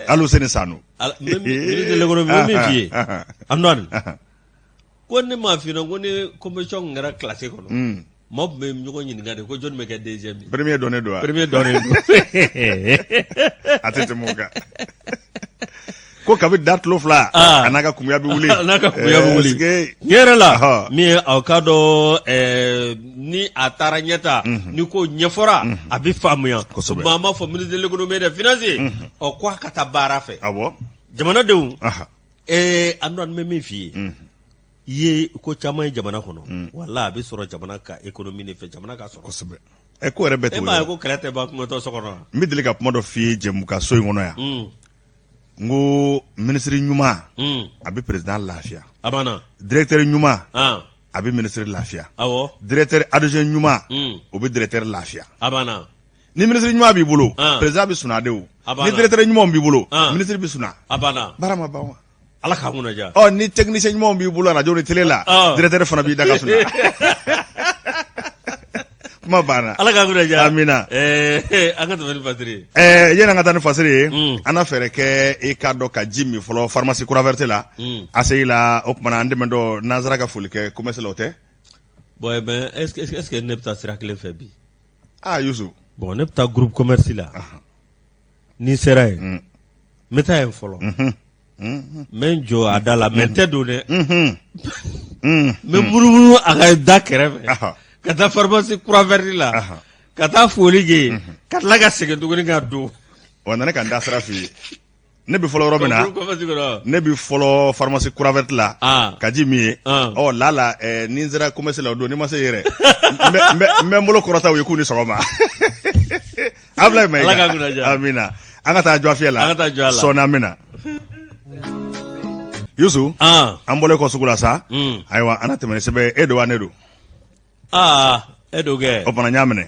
Alfuseni Sanu ministre de l'économie min f'i ye Antoine ko ne m'a f'i ɲɛna ko ni commission kɛra classe kɔnɔ maa tun bɛ ɲɔgɔn ɲininka de ko jɔnni bɛ kɛ deuxième ye premier dɔnnen don wa premier dɔnnen don a tɛ tɛmɛ o kan ko kabi da tulo fila a n'a ka kumuya bɛ wuli a n'a ka kumuya bɛ wuli tiɲɛ yɛrɛ la min ye aw ka dɔn ni a taara ɲɛta ni ko ɲɛfɔra a bɛ faamuya maa ma fɔ ministre de l'économie et des finances ko a ka taa baara fɛ jamanadenw an dɔn an bɛ min f'i ye i ye ko caman ye jamana kɔnɔ wala a bɛ sɔrɔ jamana ka économie de fɛ jamana ka sɔrɔ kosɛbɛ ko yɛrɛ bɛ to e m'a ye ko kɛlɛ tɛ ban kumatɔ so kɔnɔ n bɛ deli ka kuma dɔ f'i ye jɛmukan so in kɔnɔ yan n ko ministre ɲuman a bɛ président lafiya a banna directeur ɲuman a bɛ ministre lafiya directeur adjoint ɲuman o bɛ directeur lafiya a banna ni ministre ɲuman b'i bolo président bɛ suna de o ni directeur ɲuman b'i bolo ministre bɛ suna a banna baara ma ban wa ala k'a kunna ja ni technicien ɲuman b'i bolo radio ni télé la directeur fana b'i da ka suna kuma banna ala k'a kunna ja amina an ka tɛmɛ ni fasiri yani an ka taa ni fasiri ye an na fɛɛrɛ kɛ i k'a dɔn ka ji min fɔlɔ pharmacie kura verte la ACI la o kumana an dɛmɛ dɔ nansara ka foli kɛ commerce la o tɛ bon mais est-ce que ne bɛ taa sira kelen fɛ bi Youssou bon ne bɛ taa groupe commerce la ni sera yen n bɛ taa yen fɔlɔ men jo adala men te do ne men murumuru aga da kɛrɛfɛ ka taa pharmacie kura verte la ka taa foli kɛ ka tila ka segin tuguni ka don wa nana ka n da sira fi ne bi fɔlɔ yɔrɔ min na ne bi fɔlɔ pharmacie kura verte la ka ji min ye lala ni n sera commerce la o don ni ma se yɛrɛ n bɛ n bolo kɔrɔta u ye k'u ni sɔgɔma Ablaye Mayiga amina an ka taa jɔ fiyɛ la sɔɔni an bɛna Yusu an bɔlen kɔ sugu la sa ayiwa an na tɛmɛ ni sɛbɛn e don wa ne don e don kɛ o fana n y'a minɛ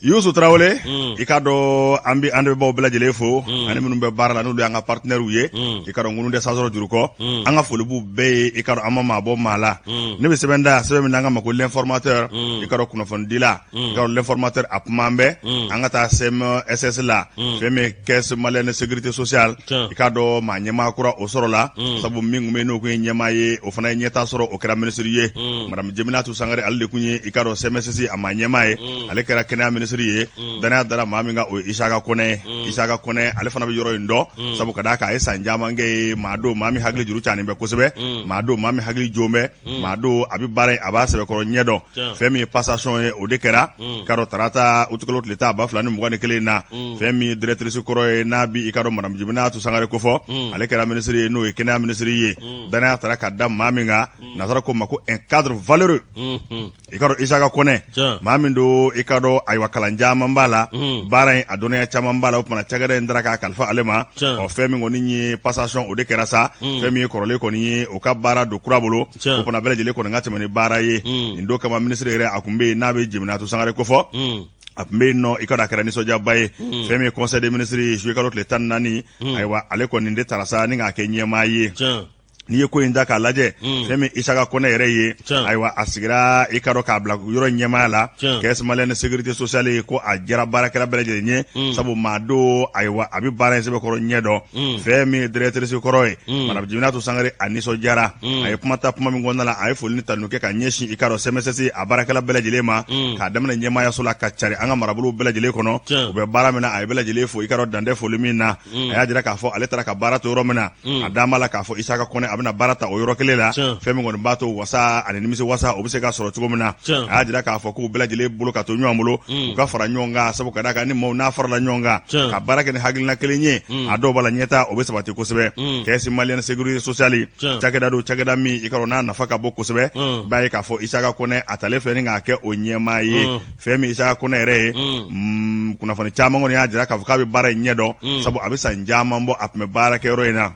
Yusu Tarawele i ka dɔn an bɛ baw bɛɛ lajɛlen fo ani minnu bɛ baara la n'olu y'an ka partenaires ye i ka dɔn ŋunu dɛ Sansɔrɔ Jurukɔ an ka foli b'u bɛɛ ye i ka dɔn an ma maa bɔ maa la ne bɛ sɛbɛn da sɛbɛn min na an ka ma ko l'informateur i ka dɔn kunnafonidila i ka dɔn l'informateur a kuma an bɛ an ka taa CMSS la fɛn min caisse malienne de sécurité sociale i ka dɔn maa ɲɛmaa kura o sɔrɔ la sabu min kun bɛ n'o kun ye ɲɛmaa ye o fana ye ɲɛtaa sɔrɔ o kɛra ministre ye madame Jeminatu Sangare ale de kun ye i ka dɔn CMSS a maa ɲɛmaa ye ale kɛra kɛnɛya ministre ye danaya dara maa min ka o Isaka Kɔnɛ ale fana bɛ yɔrɔ in dɔn sabu ka d'a kan a ye san caman kɛ ye maa don maa min hakili juru caani bɛ kosɛbɛ maa don maa min hakili jon bɛ maa don a bɛ baara in a b'a sɛbɛkɔrɔ ɲɛdɔn fɛn min ye passation ye o de kɛra ka dɔn tarata utikalo tile tan 2021 na fɛn min ye directrice kɔrɔ ye n'a bi i ka dɔn madame Jeminatu Sangare ko fɔ ale kɛra ministre ye n'o ye kɛnɛya ministre ye danaya taara ka da maa min kan nazara ko ma ko un cadre valeureux i ka dɔn Isaka Kɔnɛ maa min don i ka dɔn ayiwa kalan caman b'a la baara in a dɔnniya caman b'a la o tumana cakɛda in dara k'a kalifa ale ma fɛn min kɔni ye passation o de kɛra sa fɛn min ye kɔrɔlen kɔni ye o ka baara don kura bolo o fana bɛɛ lajɛlen kɔni ka tɛmɛ ni baara ye nin don kama ministre yɛrɛ a kun bɛ yen n'a bɛ Jeminatu Sangare ko fɔ a tun bɛ yen nɔ i ka dɔn a kɛra nisɔndiyaba ye fɛn min ye conseil des ministres juillet kalo tile 14 ayiwa ale kɔni de taara sa ni k'a kɛ ɲɛmaa ye n'i ye ko in da k'a lajɛ fɛn min Isaka Kɔnɛ yɛrɛ ye ayiwa a sigira i ka dɔn k'a bila yɔrɔ ɲɛmaaya la caisse malienne de sécurité sociale ye ko a diyara baarakɛla bɛɛ lajɛlen ye sabu maa don ayiwa a bɛ baara in sɛbɛkɔrɔ ɲɛdɔn fɛn min ye directrice kɔrɔ ye madame Jeminatu Sangare a nisɔndiyara a ye kuma min kɔnɔna la a ye foli ni tannu kɛ ka ɲɛsin i ka dɔn CMSS a baarakɛla bɛɛ lajɛlen ma k'a daminɛ ɲɛmaayaso la ka cari an ka marabolo bɛɛ lajɛlen kɔnɔ u bɛ baara min na a ye bɛɛ lajɛlen fo i ka dɔn dantɛ foli min na a y'a jira k'a fɔ ale taara ka baara to yɔrɔ min na a d'a ma la k'a fɔ Isaka Kɔnɛ a bɛna baara ta o yɔrɔ kelen la fɛn min kɔni b'a to wasa ani nimisi wasa o bɛ se ka sɔrɔ cogo min na a y'a jira k'a fɔ k'u bɛɛ lajɛlen bolo ka to ɲɔgɔn bolo u ka fara ɲɔgɔn kan sabu ka d'a kan ni maaw n'a farala ɲɔgɔn kan ka baara kɛ ni hakilina kelen ye a dɔw b'a la ɲɛtaa o bɛ sabati kosɛbɛ caisse malienne sécurité sociale cakɛda don cakɛda min i ka dɔn n'a nafa ka bon kosɛbɛ b'a ye k'a fɔ Isaka Kɔnɛ a talen filɛ ni k'a kɛ o ɲɛmaa ye fɛn min Isaka Kɔnɛ yɛrɛ ye kunnafoni caman kɔni y'a jira k'a fɔ k'a bɛ baara in ɲɛdɔn sabu a bɛ san caman bɔ a tun bɛ baara kɛ yɔrɔ in na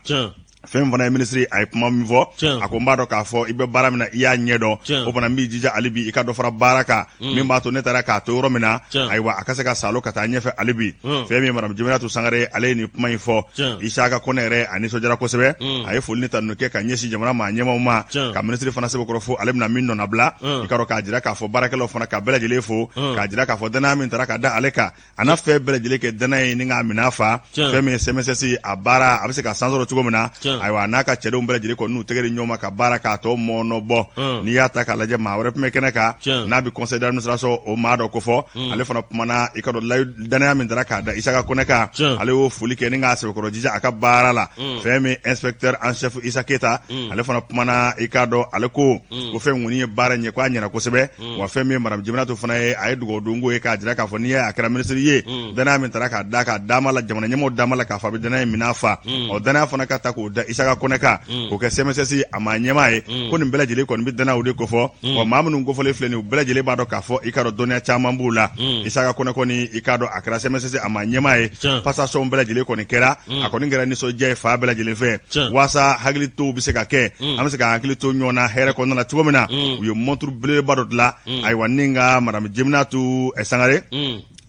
fɛn fana ye ministre a ye kuma min fɔ a ko n b'a dɔn k'a fɔ i bɛ baara min na i y'a ɲɛdɔn o fana n b'i jija hali bi i ka dɔ fara baara kan min b'a to ne taara k'a to yɔrɔ min na ayiwa a ka se ka salo ka taa ɲɛfɛ hali bi fɛn min ye madame Jeminatu Sangare ale ye nin kuma in fɔ Isaka Kɔnɛ yɛrɛ a nisɔndiyara kosɛbɛ a ye foli ni tannu kɛ ka ɲɛsin jamana maa ɲɛmaaw ma ka ministre fana sɛbɛkɔrɔ fo ale bɛna min nɔnna bila i ka dɔn k'a jira k'a fɔ baarakɛlaw fana ka bɛɛ lajɛlen fo k'a jira k'a fɔ danaya min taara ka da ale kan a n'a fɛn bɛɛ lajɛlen kɛ danaya ye ni k'a minɛ a fa fɛn min ye CMSS a baara a bɛ se ka san sɔrɔ cogo min na ayiwa n'a ka cɛdenw bɛɛ lajɛlen kɔni n'u tɛgɛ di ɲɔgɔn ma ka baara k'a tɔ mɔɔnɔbɔ n'i y'a ta k'a lajɛ maa wɛrɛ tun bɛ kɛnɛ kan n'a bɛ conseil d'administration o maa dɔ ko fɔ ale fana kumana i ka dɔn danaya min taara k'a da Isaka Kɔnɛ kan ale y'o foli kɛ ni k'a sɛbɛkɔrɔ jija a ka baara la fɛn min inspecteur en chef Isa Keta ale fana kumana i ka dɔn ale ko o fɛn kɔni ye baara ɲɛ k'a ɲɛna kosɛbɛ wa fɛn min ye madame Jeminatu fana ye a ye dugawu donko ye k'a jira k'a fɔ n'i ye a kɛra ministre ye danaya min taara k'a da k'a dama la jamana ɲɛmaaw dama la k'a fɔ a bɛ danaya minɛ a fa o danaya fana ka ta k'o da Isaka Kɔnɛ kan k'o kɛ CMSS a maa ɲɛmaa ye ko nin bɛɛ lajɛlen kɔni bɛ danaya o de ko fɔ wa maa minnu kofɔlen filɛ nin u bɛɛ lajɛlen b'a dɔn k'a fɔ i ka dɔn dɔnniya caman b'u la Isaka Kɔnɛ kɔni i ka dɔn a kɛra CMSS a maa ɲɛmaa ye passation bɛɛ lajɛlen kɔni kɛra a kɔni kɛra nisɔndiya ye fa bɛɛ lajɛlen fɛ waasa hakili to bɛ se ka kɛ an bɛ se ka hakili to ɲɔgɔn na hɛrɛ kɔnɔna na cogo min na u ye montre belebeleba dɔ dilan ayiwa ni ka madame Jeminatu Sangare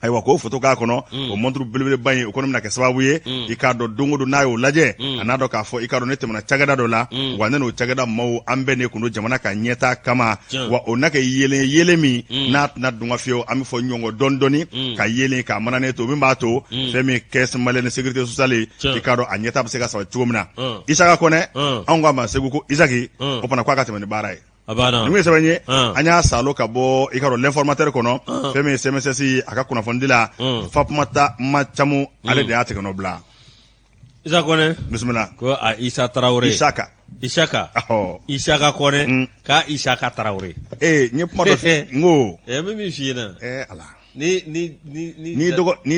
ayiwa k'o photo k'a kɔnɔ o montre belebeleba in o kɔni bɛna kɛ sababu ye i k'a dɔn don o don n'a y'o lajɛ a n'a dɔn k'a fɔ i k'a dɔn ne tɛmɛna cakɛda dɔ la wa ne n'o cakɛda maaw an bɛɛ ne kun don jamana ka ɲɛtaa kama wa o na kɛ yelen min n'a tɛna dun ka fiyewu an bɛ fɔ ɲɔgɔn kɔ dɔɔni dɔɔni ka yelen k'a mananen to min b'a to fɛn min caisse malienne de sécurité sociale i k'a dɔn a ɲɛtaa bɛ se ka sabati cogo min na Isaka Kɔnɛ anw k'a ma Segu ko Isaki o fana k'a ka tɛmɛ ni baara ye. Nin ye sɛbɛn ye an y'a salo ka bɔ i ka dɔn l'informateur kɔnɔ fɛn min ye CMSS a ka kunnafonidi la Fatumata Macamu ale de y'a tigɛ nɔ bila. Isa Kone bismillah ko a Isa Traoré Isaka Isaka Kone ka Isaka Traoré nye kuma do ngo mimi fina ala ni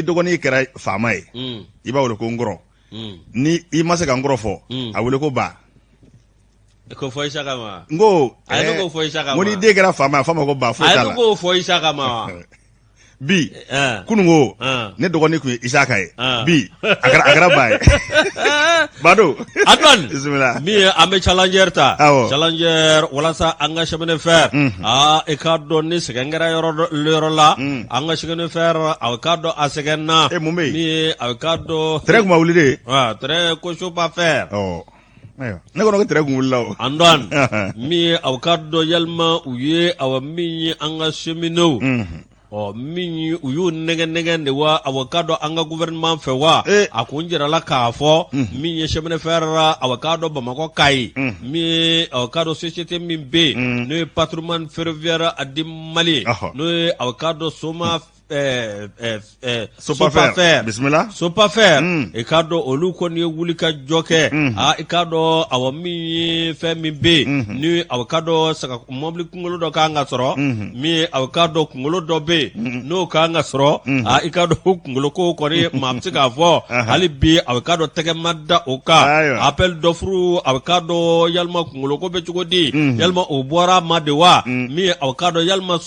dogo ni kɛra faama ye i b'a wele ko ngɔrɔ ni i ma se ka ngɔrɔ fɔ a wele ko ba ko fɔ Isaka ma ngo ayi ko fɔ Isaka ma ngo ni den kɛra faama ko ba fo t'a la ayi ko fɔ Isaka ma bi kunungo ne dɔgɔnin kun ye Isaka ye bi a kɛra ba ye Bado Adnan bismillah mi ame challenger ta challenger walasa an ka chemin de fer e ka dɔn ni sɛgɛngɛra yɔrɔ la an ka chemin de fer a ka dɔn a sɛgɛnna mi a ka dɔn très kuma wuli de très ko so pas faire ne kɔnɔ ko très kun wuli la o Andan mi a ka dɔn yalima u ye awa min ye an ka cheminot min u y'u nɛgɛ de wa a ka dɔn an ka gouvernement fɛ wa a kun jirala k'a fɔ min ye chemin de fer a ka dɔn Bamakɔ Kayi min a ka dɔn société min bɛ yen n'o ye patrimoine ferroviaire a di Mali n'o ye a ka dɔn Soma Sopafer bismillah Sopafer e ka dɔn olu kɔni ye wuli ka jɔ kɛ i ka dɔn awa min ye fɛn min bɛ yen ni a ka dɔn saga mobili kunkolo dɔ kan ka sɔrɔ min a ka dɔn kunkolo dɔ bɛ yen n'o kan ka sɔrɔ i ka dɔn kunkolo ko kɔni maa bɛ se k'a fɔ hali bi a ka dɔn tɛgɛ ma da o kan appel d'offre a ka dɔn yalima kunkolo ko bɛ cogo di yalima o bɔra ma de wa min a ka dɔn yalima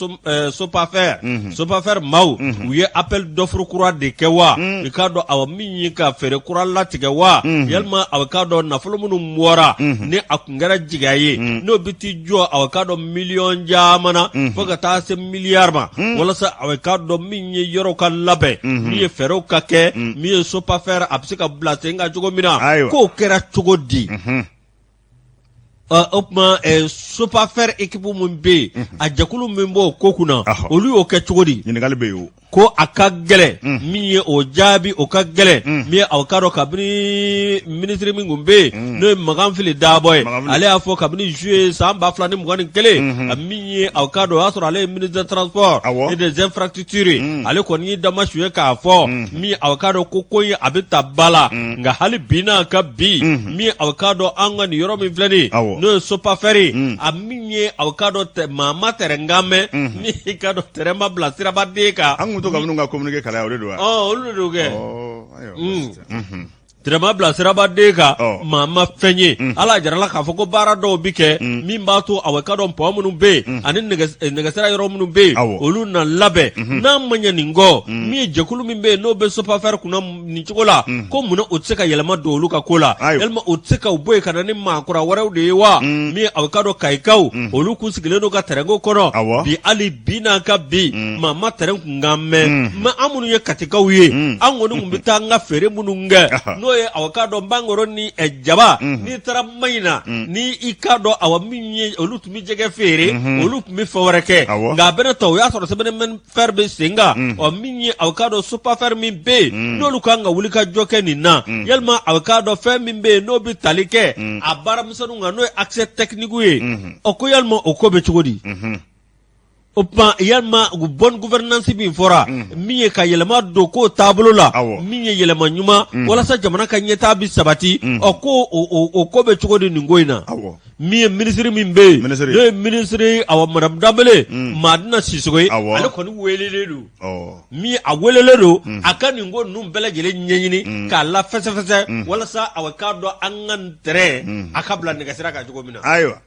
Sopafer maaw u ye appel d'offre kura de kɛ wa i ka dɔn awa min ye ka feere kura latigɛ wa yalima a ka dɔn nafolo minnu bɔra ni a kun kɛra jigiya ye n'o bɛ t'i jɔ a ka dɔn miliyɔn caman na fo ka taa se miliyari ma walasa a ka dɔn min ye yɔrɔ ka labɛn min ye fɛɛrɛw ka kɛ min ye Sopafer a bɛ se ka bila sen kan cogo min na k'o kɛra cogo di o tuma Sopafer équipe min bɛ yen a jɛkulu min b'o ko kunna olu y'o kɛ cogo di ɲininkali bɛ yen o ko a ka gɛlɛn min ye o jaabi o ka gɛlɛn min ye a ka dɔn kabini ministre min kun bɛ yen n'o ye Makan Fili Dabɔ ye ale y'a fɔ kabini juillet san 2021 min ye a ka dɔn o y'a sɔrɔ ale ye ministre des transports et des infrastructures ale kɔni ye damasuyɛ k'a fɔ min a ka dɔn ko ye a bɛ ta ba la nka hali bi n'a ka bi min a ka dɔn an ka nin yɔrɔ min filɛ nin ye n'o ye Sopafer a min ye a ka dɔn maa ma tɛrɛn kan mɛn min i ka dɔn tɛrɛn ma bila sirabaden kan to ka minnu ka communiqué kala o de do wa olu de do kɛ Tɛrɛma bila sirabaden kan maa ma fɛn ye ala jarala k'a fɔ ko baara dɔw bi kɛ min b'a to a ka dɔn pɔn minnu bɛ yen ani nɛgɛsira yɔrɔ minnu bɛ yen olu na labɛn n'a ma ɲɛ nin kɔ min ye jɛkulu min bɛ yen n'o bɛ Sopafer kunna nin cogo la ko munna o tɛ se ka yɛlɛma don olu ka ko la yalima o tɛ se ka bɔ yen ka na ni maakɔrɔ wɛrɛw de ye wa min a ka dɔn Kayikaw olu kun sigilen don ka tɛrɛnko kɔnɔ bi hali bi n'a ka bi maa ma tɛrɛn kun kan mɛn an minnu ye Katikaw ye an kɔni kun bɛ taa an ka feere minnu kɛ n'o ye a ka dɔn bangoro ni jaba n'i taara Mayina ni i ka dɔn awa min ye olu tun bɛ jɛgɛ feere olu tun bɛ fɛn wɛrɛ kɛ nka a bɛna ta o y'a sɔrɔ semaine fer bɛ sen kan min ye a ka dɔn Sopafer min bɛ yen n'olu kan ka wuli ka jɔ kɛ nin na yalima a ka dɔn fɛn min bɛ yen n'o bɛ tali kɛ a baaramisɛnninw kan n'o ye accès technique ye ko yalima o ko bɛ cogo di o tuma yalima bonne gouvernance min fɔra min ye ka yɛlɛma don ko taabolo la min ye yɛlɛma ɲuman walasa jamana ka ɲɛtaa bi sabati ko o ko bɛ cogo di nin ko in na min ye ministre min bɛ yen n'o ye ministre Madame Danbele Madina Sisoko ye ale kɔni welelen don min a welelen don a ka nin ko ninnu bɛɛ lajɛlen ɲɛɲini k'a la fɛsɛfɛsɛ walasa a k'a dɔn an ka tɛrɛn a ka bila nɛgɛsira kan cogo min na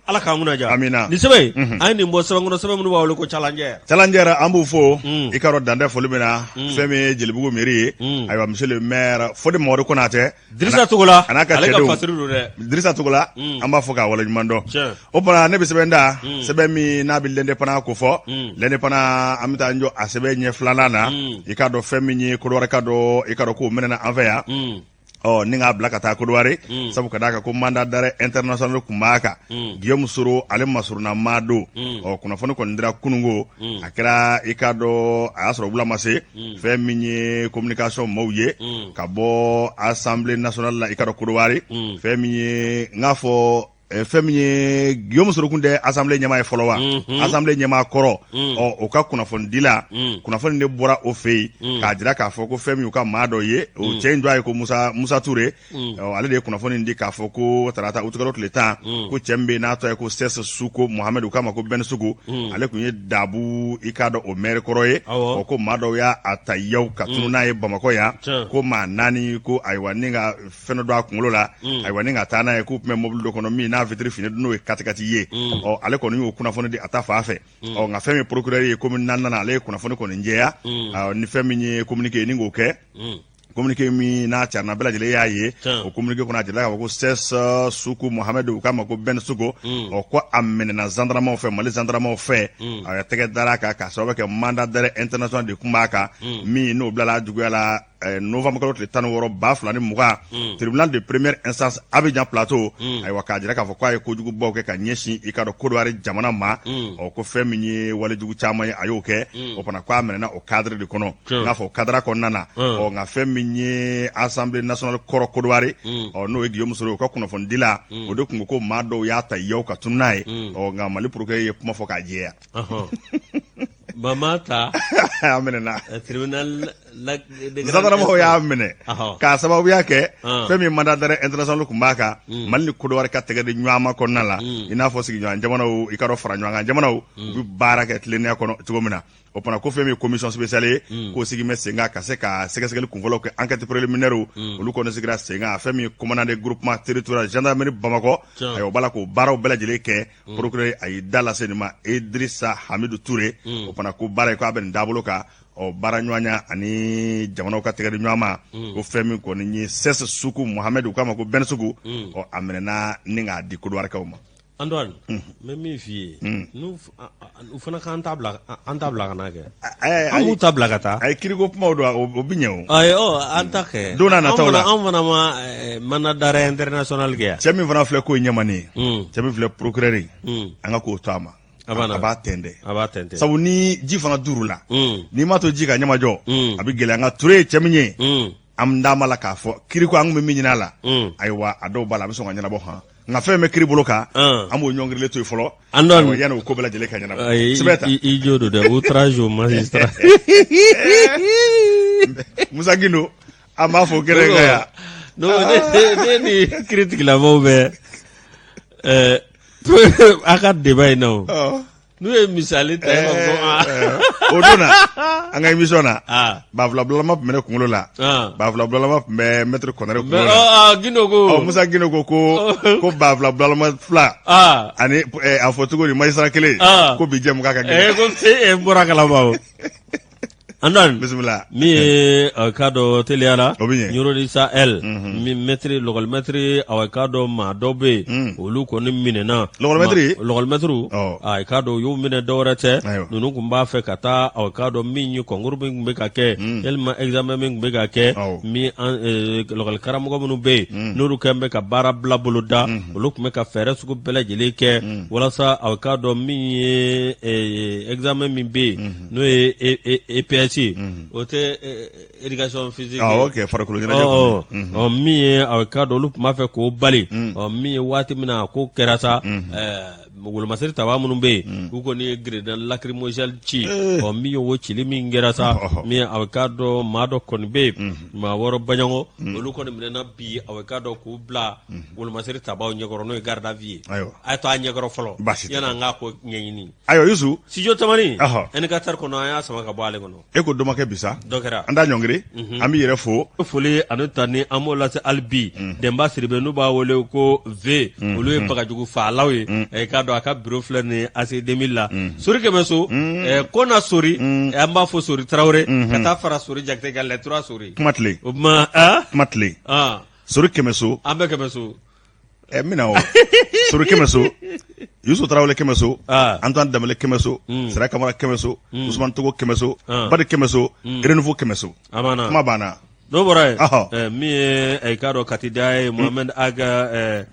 ala k'an kunna ja nin sɛbɛn an ye nin bɔ sɛbɛnkɔnɔ sɛbɛn minnu b'a wele ko challenger an b'u fo i ka dɔn dantɛ foli min na fɛn min ye Jelibugu mairie ye ayiwa monsieur le maire Fode Mamadu Konatɛ Dirisa Togola ale ka fasiri don dɛ Dirisa Togola an b'a fɔ k'a waleɲuman dɔn o tuma ne bɛ sɛbɛn da sɛbɛn min n'a bɛ l'indépendant ko fɔ l'indépendant an bɛ taa jɔ a sɛbɛn ɲɛ filanan na i ka dɔn fɛn min ye Kodowari ka dɔn i ka dɔn k'o mɛnɛna an fɛ yan ni k'a bila ka taa Kodowari sabu ka d'a kan ko mandat d'arrêt international kun b'a kan Guillaume Soro ale masuruna maa don kunnafoni kɔni dira kununko a kɛra i ka dɔn a y'a sɔrɔ wula ma se fɛn min ye communication maaw ye ka bɔ assemblée nationale la i ka dɔn Kodowari fɛn min ye n k'a fɔ fɛn min ye Guillaume Soro kun tɛ assemblée ɲɛmaa ye fɔlɔ wa assemblée ɲɛmaa kɔrɔ o ka kunnafoni dila kunnafoni de bɔra o fɛ yen k'a jira k'a fɔ ko fɛn min y'u ka maa dɔ ye o cɛ in dɔ ye ko Musa Touré ale de ye kunnafoni di k'a fɔ ko tarata utikalo tile 10 ko cɛ min bɛ n'a tɔ ye ko Sese Suko Mohamed u k'a ma ko Ben Sugu ale kun ye Dabu i k'a dɔn o maire kɔrɔ ye ko maa dɔw y'a ta yaw ka tunu n'a ye Bamakɔ yan ko maa 4 ko ayiwa ni ka fɛn dɔ a kunkolo la ayiwa ni ka taa n'a ye k'u tun bɛ mobili dɔ kɔnɔ min n'a vitre fini n'o ye katikati ye ale kɔni y'o kunnafoni di a ta fan fɛ nka fɛn min procureur ye komi naaninan ale ye kunnafoni kɔni jɛya ni fɛn min ye communiqué ye ni k'o kɛ communiqué min n'a carina bɛɛ lajɛlen y'a ye o communiqué kɔnɔ a jelila k'a fɔ ko Sese Suku Mohamed u k'a ma ko Ben Sugu ko a minɛna gendarmew fɛ Mali gendarmew fɛ a ye tɛgɛ dara a kan k'a sababu kɛ mandat d'arrêt international de kun b'a kan min n'o bilala juguya la novembre kalo tile 16 2020 tribunal de première instance Abidjan Plateau ayiwa k'a jira k'a fɔ k'a ye kojugubaw kɛ ka ɲɛsin i ka dɔn Côte d'Ivoire jamana ma ko fɛn min ye walejugu caman ye a y'o kɛ o fana k'a minɛna o cadre de kɔnɔ n'a fɔ o cadre kɔnɔna na nka fɛn min ye assemblée nationale kɔrɔ Côte d'Ivoire n'o ye Guillaume Soro o ka kunnafoni dila o de kun ko maa dɔw y'a ta yaw ka tunu n'a ye nka Mali procureur ye kuma fɔ k'a jɛya Mamata a minɛna tribunal gendarmew y'a minɛ k'a sababuya kɛ fɛn min mandat d'arrêt international kun b'a kan Mali ni Côte d'Ivoire ka tɛgɛ di ɲɔgɔn kɔnɔna la i n'a fɔ sigiɲɔgɔn jamanaw i ka dɔn fara ɲɔgɔn kan jamanaw u bɛ baara kɛ tilennenya kɔnɔ cogo min na o fana ko fɛn min ye commission spéciale ye k'o sigi bɛ sen kan ka se ka sɛgɛsɛgɛli kunfɔlɔw kɛ enquête préliminaire olu kɔni sigira sen kan fɛn min ye commandant de groupement territorial gendarmerie Bamakɔ ayiwa o b'a la k'o baaraw bɛɛ lajɛlen kɛ procureur a y'i da lase nin ma Idrissa Hamidou Touré o fana ko baara ye k'a bɛ nin taabolo kan baara ɲɔgɔnya ani jamanaw ka tɛgɛ di ɲɔgɔn ma ko fɛn min kɔni ye Sese Suku Mohamed u k'a ma ko Ben Sugu a minɛna ni k'a di Côte d'Ivoire kaw ma. Antoine, mais min f'i ye n'u fana k'an ta bila ka n'a kɛ an b'u ta bila ka taa a ye kiriko kumaw don o bɛ ɲɛ o ayi an ta kɛ don n'a nataw la an fana ma mandat d'arrêt international kɛ cɛ min fana filɛ k'o ye ɲɛmani ye cɛ min filɛ procureur ye an ka k'o to a ma a b'a tɛntɛn sabu ni ji fana duuru la n'i ma to ji ka ɲamajɔ a bɛ gɛlɛya nka Touré ye cɛ min ye an d'a ma la k'a fɔ kiriko an kun bɛ min ɲini a la ayiwa a dɔw b'a la a bɛ sɔn ka ɲɛnabɔ nka fɛn bɛ kiri bolo kan an b'o ɲɔngirilen to yen fɔlɔ yanni o ko bɛɛ lajɛlen ka ɲɛnabɔ sɛbɛn ta i jo don dɛ outrage au magistrat Musa Gindo an b'a fɔ kɛrɛn ka yan ne ni kiritigilamaw bɛ a ka débat in na o n'u ye misali ta o don na an ka émission na Bafula Bulalama tun bɛ ne kunkolo la Bafula Bulalama tun bɛ maître Konare kunkolo la Gindo ko Musa Gindo ko Bafula Bulalama fila ani a fɔ cogo di magistrat kelen ko bi jɛ mun k'a ka gɛlɛn ko se bɔra kalama o Antoine bisimila min ye ka dɔ teliya la o bɛ ɲɛ Yorodi Sahel min lɔgɔli mɛtiri a ka dɔ maa dɔ bɛ yen olu kɔni minɛna lɔgɔli mɛtiri a ka dɔ y'u minɛ dɔwɛrɛ tɛ ninnu tun b'a fɛ ka taa a ka dɔ min ye concours min tun bɛ ka kɛ yalima examen min tun bɛ ka kɛ min lɔgɔli karamɔgɔ minnu bɛ yen n'olu kɛn bɛ ka baara bila bolo da olu tun bɛ ka fɛɛrɛ sugu bɛɛ lajɛlen kɛ walasa a ka dɔ min ye examen min bɛ yen n'o ye EPS o tɛ éducation physique ok farikolo ɲɛnajɛ min ye a ka dɔn olu tun b'a fɛ k'o bali min ye waati min na ko kɛra sa wolomasiri taba minnu bɛ yen k'u kɔni ye grenade lacrymogène ci min ye o cili min kɛra sa min a ka dɔn maa dɔ kɔni bɛ yen maa wɔɔrɔ baɲɔgɔn olu kɔni minɛna bi a ka dɔn k'u bila wolomasiri tabaw ɲɛkɔrɔ n'o ye garde à vue ye a ye to a ɲɛkɔrɔ fɔlɔ yanni an k'a ko ɲɛɲini ayiwa Yusu studio tamani N4 kɔnɔ an y'a sama ka bɔ ale kɔnɔ e ko dɔmakɛ bisa dɔ kɛra an t'a ɲɔngiri an b'i yɛrɛ fo foli ani tani an b'o lase hali bi Denba Siribe n'u b'a wele ko V olu ye bagajugu faalaw ye k'a dɔn a ka bureau filɛ nin ye AC 2000 la Sori Kɛmɛso Kona Sori an b'a fɔ Sori Tarawele ka taa fara Sori Jakite kan Lɛtura Sori kuma tile o kuma kuma tile Sori Kɛmɛso an bɛ Kɛmɛso mina o Sori Kɛmɛso Yusu Tarawele Kɛmɛso Antoine Dembele Kɛmɛso Sira Kamara Kɛmɛso Ousmane Togo Kɛmɛso Badi Kɛmɛso Renouveau Kɛmɛso kuma banna n'o bɔra yen min ye k'a dɔn Katida ye Mohamed Aga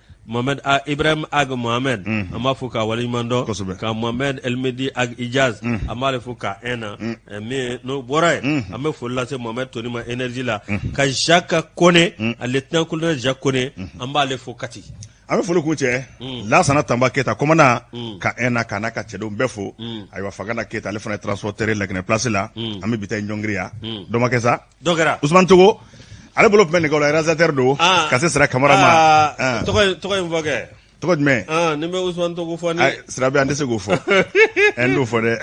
Ibrahim Ag Mohamed an b'a fɔ k'a waleɲuman dɔn ka Mohamed Elmedi Ag Ijaz an b'ale fɔ k'a na min n'o bɔra yen an bɛ foli lase Mohamed Toni ma énergie la ka Jacques Kone a lieutenant colonel Jacques Kone an b'ale fɔ Kati an bɛ foli kun cɛ Lansana Tamba Keyita commandant ka ENA ka n'a ka cɛdenw bɛɛ fo ayiwa Fagana Keyita ale fana ye transporteur Laginɛ place la an bɛ bi ta ɲɔngiri yan dɔ ma kɛ sa Usman Togo ale bolo tun bɛ nɛgɛw la réalisateur don ka se Sira Kamara ma tɔgɔ in fɔ kɛ tɔgɔ jumɛn ni bɛ Usman Togo fɔ ni Sira bɛ an tɛ se k'o fɔ n t'o fɔ dɛ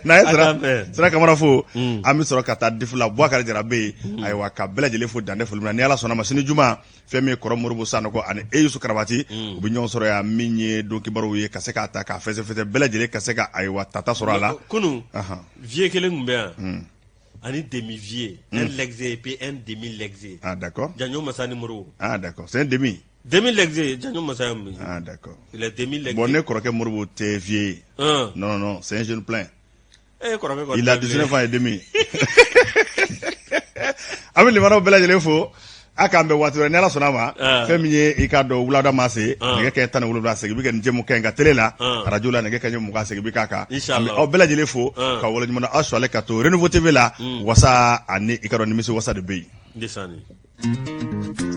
n'a ye Sira Kamara fo an bɛ sɔrɔ ka taa difu la Bouakari Jarabe yen ayiwa ka bɛɛ lajɛlen fo dan tɛ foli min na ni Ala sɔnna ma sini juma fɛn min ye Kɔrɔ Moribo Sanɔgɔ ani Yusu Karabati u bɛ ɲɔgɔn sɔrɔ yan min ye don kibaruw ye ka se k'a ta k'a fɛsɛfɛsɛ bɛɛ lajɛlen ka se ka ayiwa tata sɔrɔ a la kunun vieux kelen tun bɛ yan ani demi vieux un lexé et puis un demi lexé d'accord Janjo Masani Moro d'accord c'est un demi lexé Janjo Masani d'accord il est demi lexé bon ne kɔrɔkɛ Moribo tɛ vieux non c'est un jeune plein il a 19 ans et demi an bɛ limanaw bɛɛ lajɛlen fo a k'an bɛ waati wɛrɛ ni Ala sɔnna ma fɛn min ye i k'a dɔn wulada ma se nɛgɛ kanɲɛ 17 segin bɛ kɛ nin jɛmukan in kan télé la radio la nɛgɛ kanɲɛ 20 segin bɛ k'a kan aw bɛɛ lajɛlen fo ka waleɲuman dɔn aw sɔrɔlen ka to Renouveau TV la wasa ani i ka dɔn nimisi wasa de bɛ yen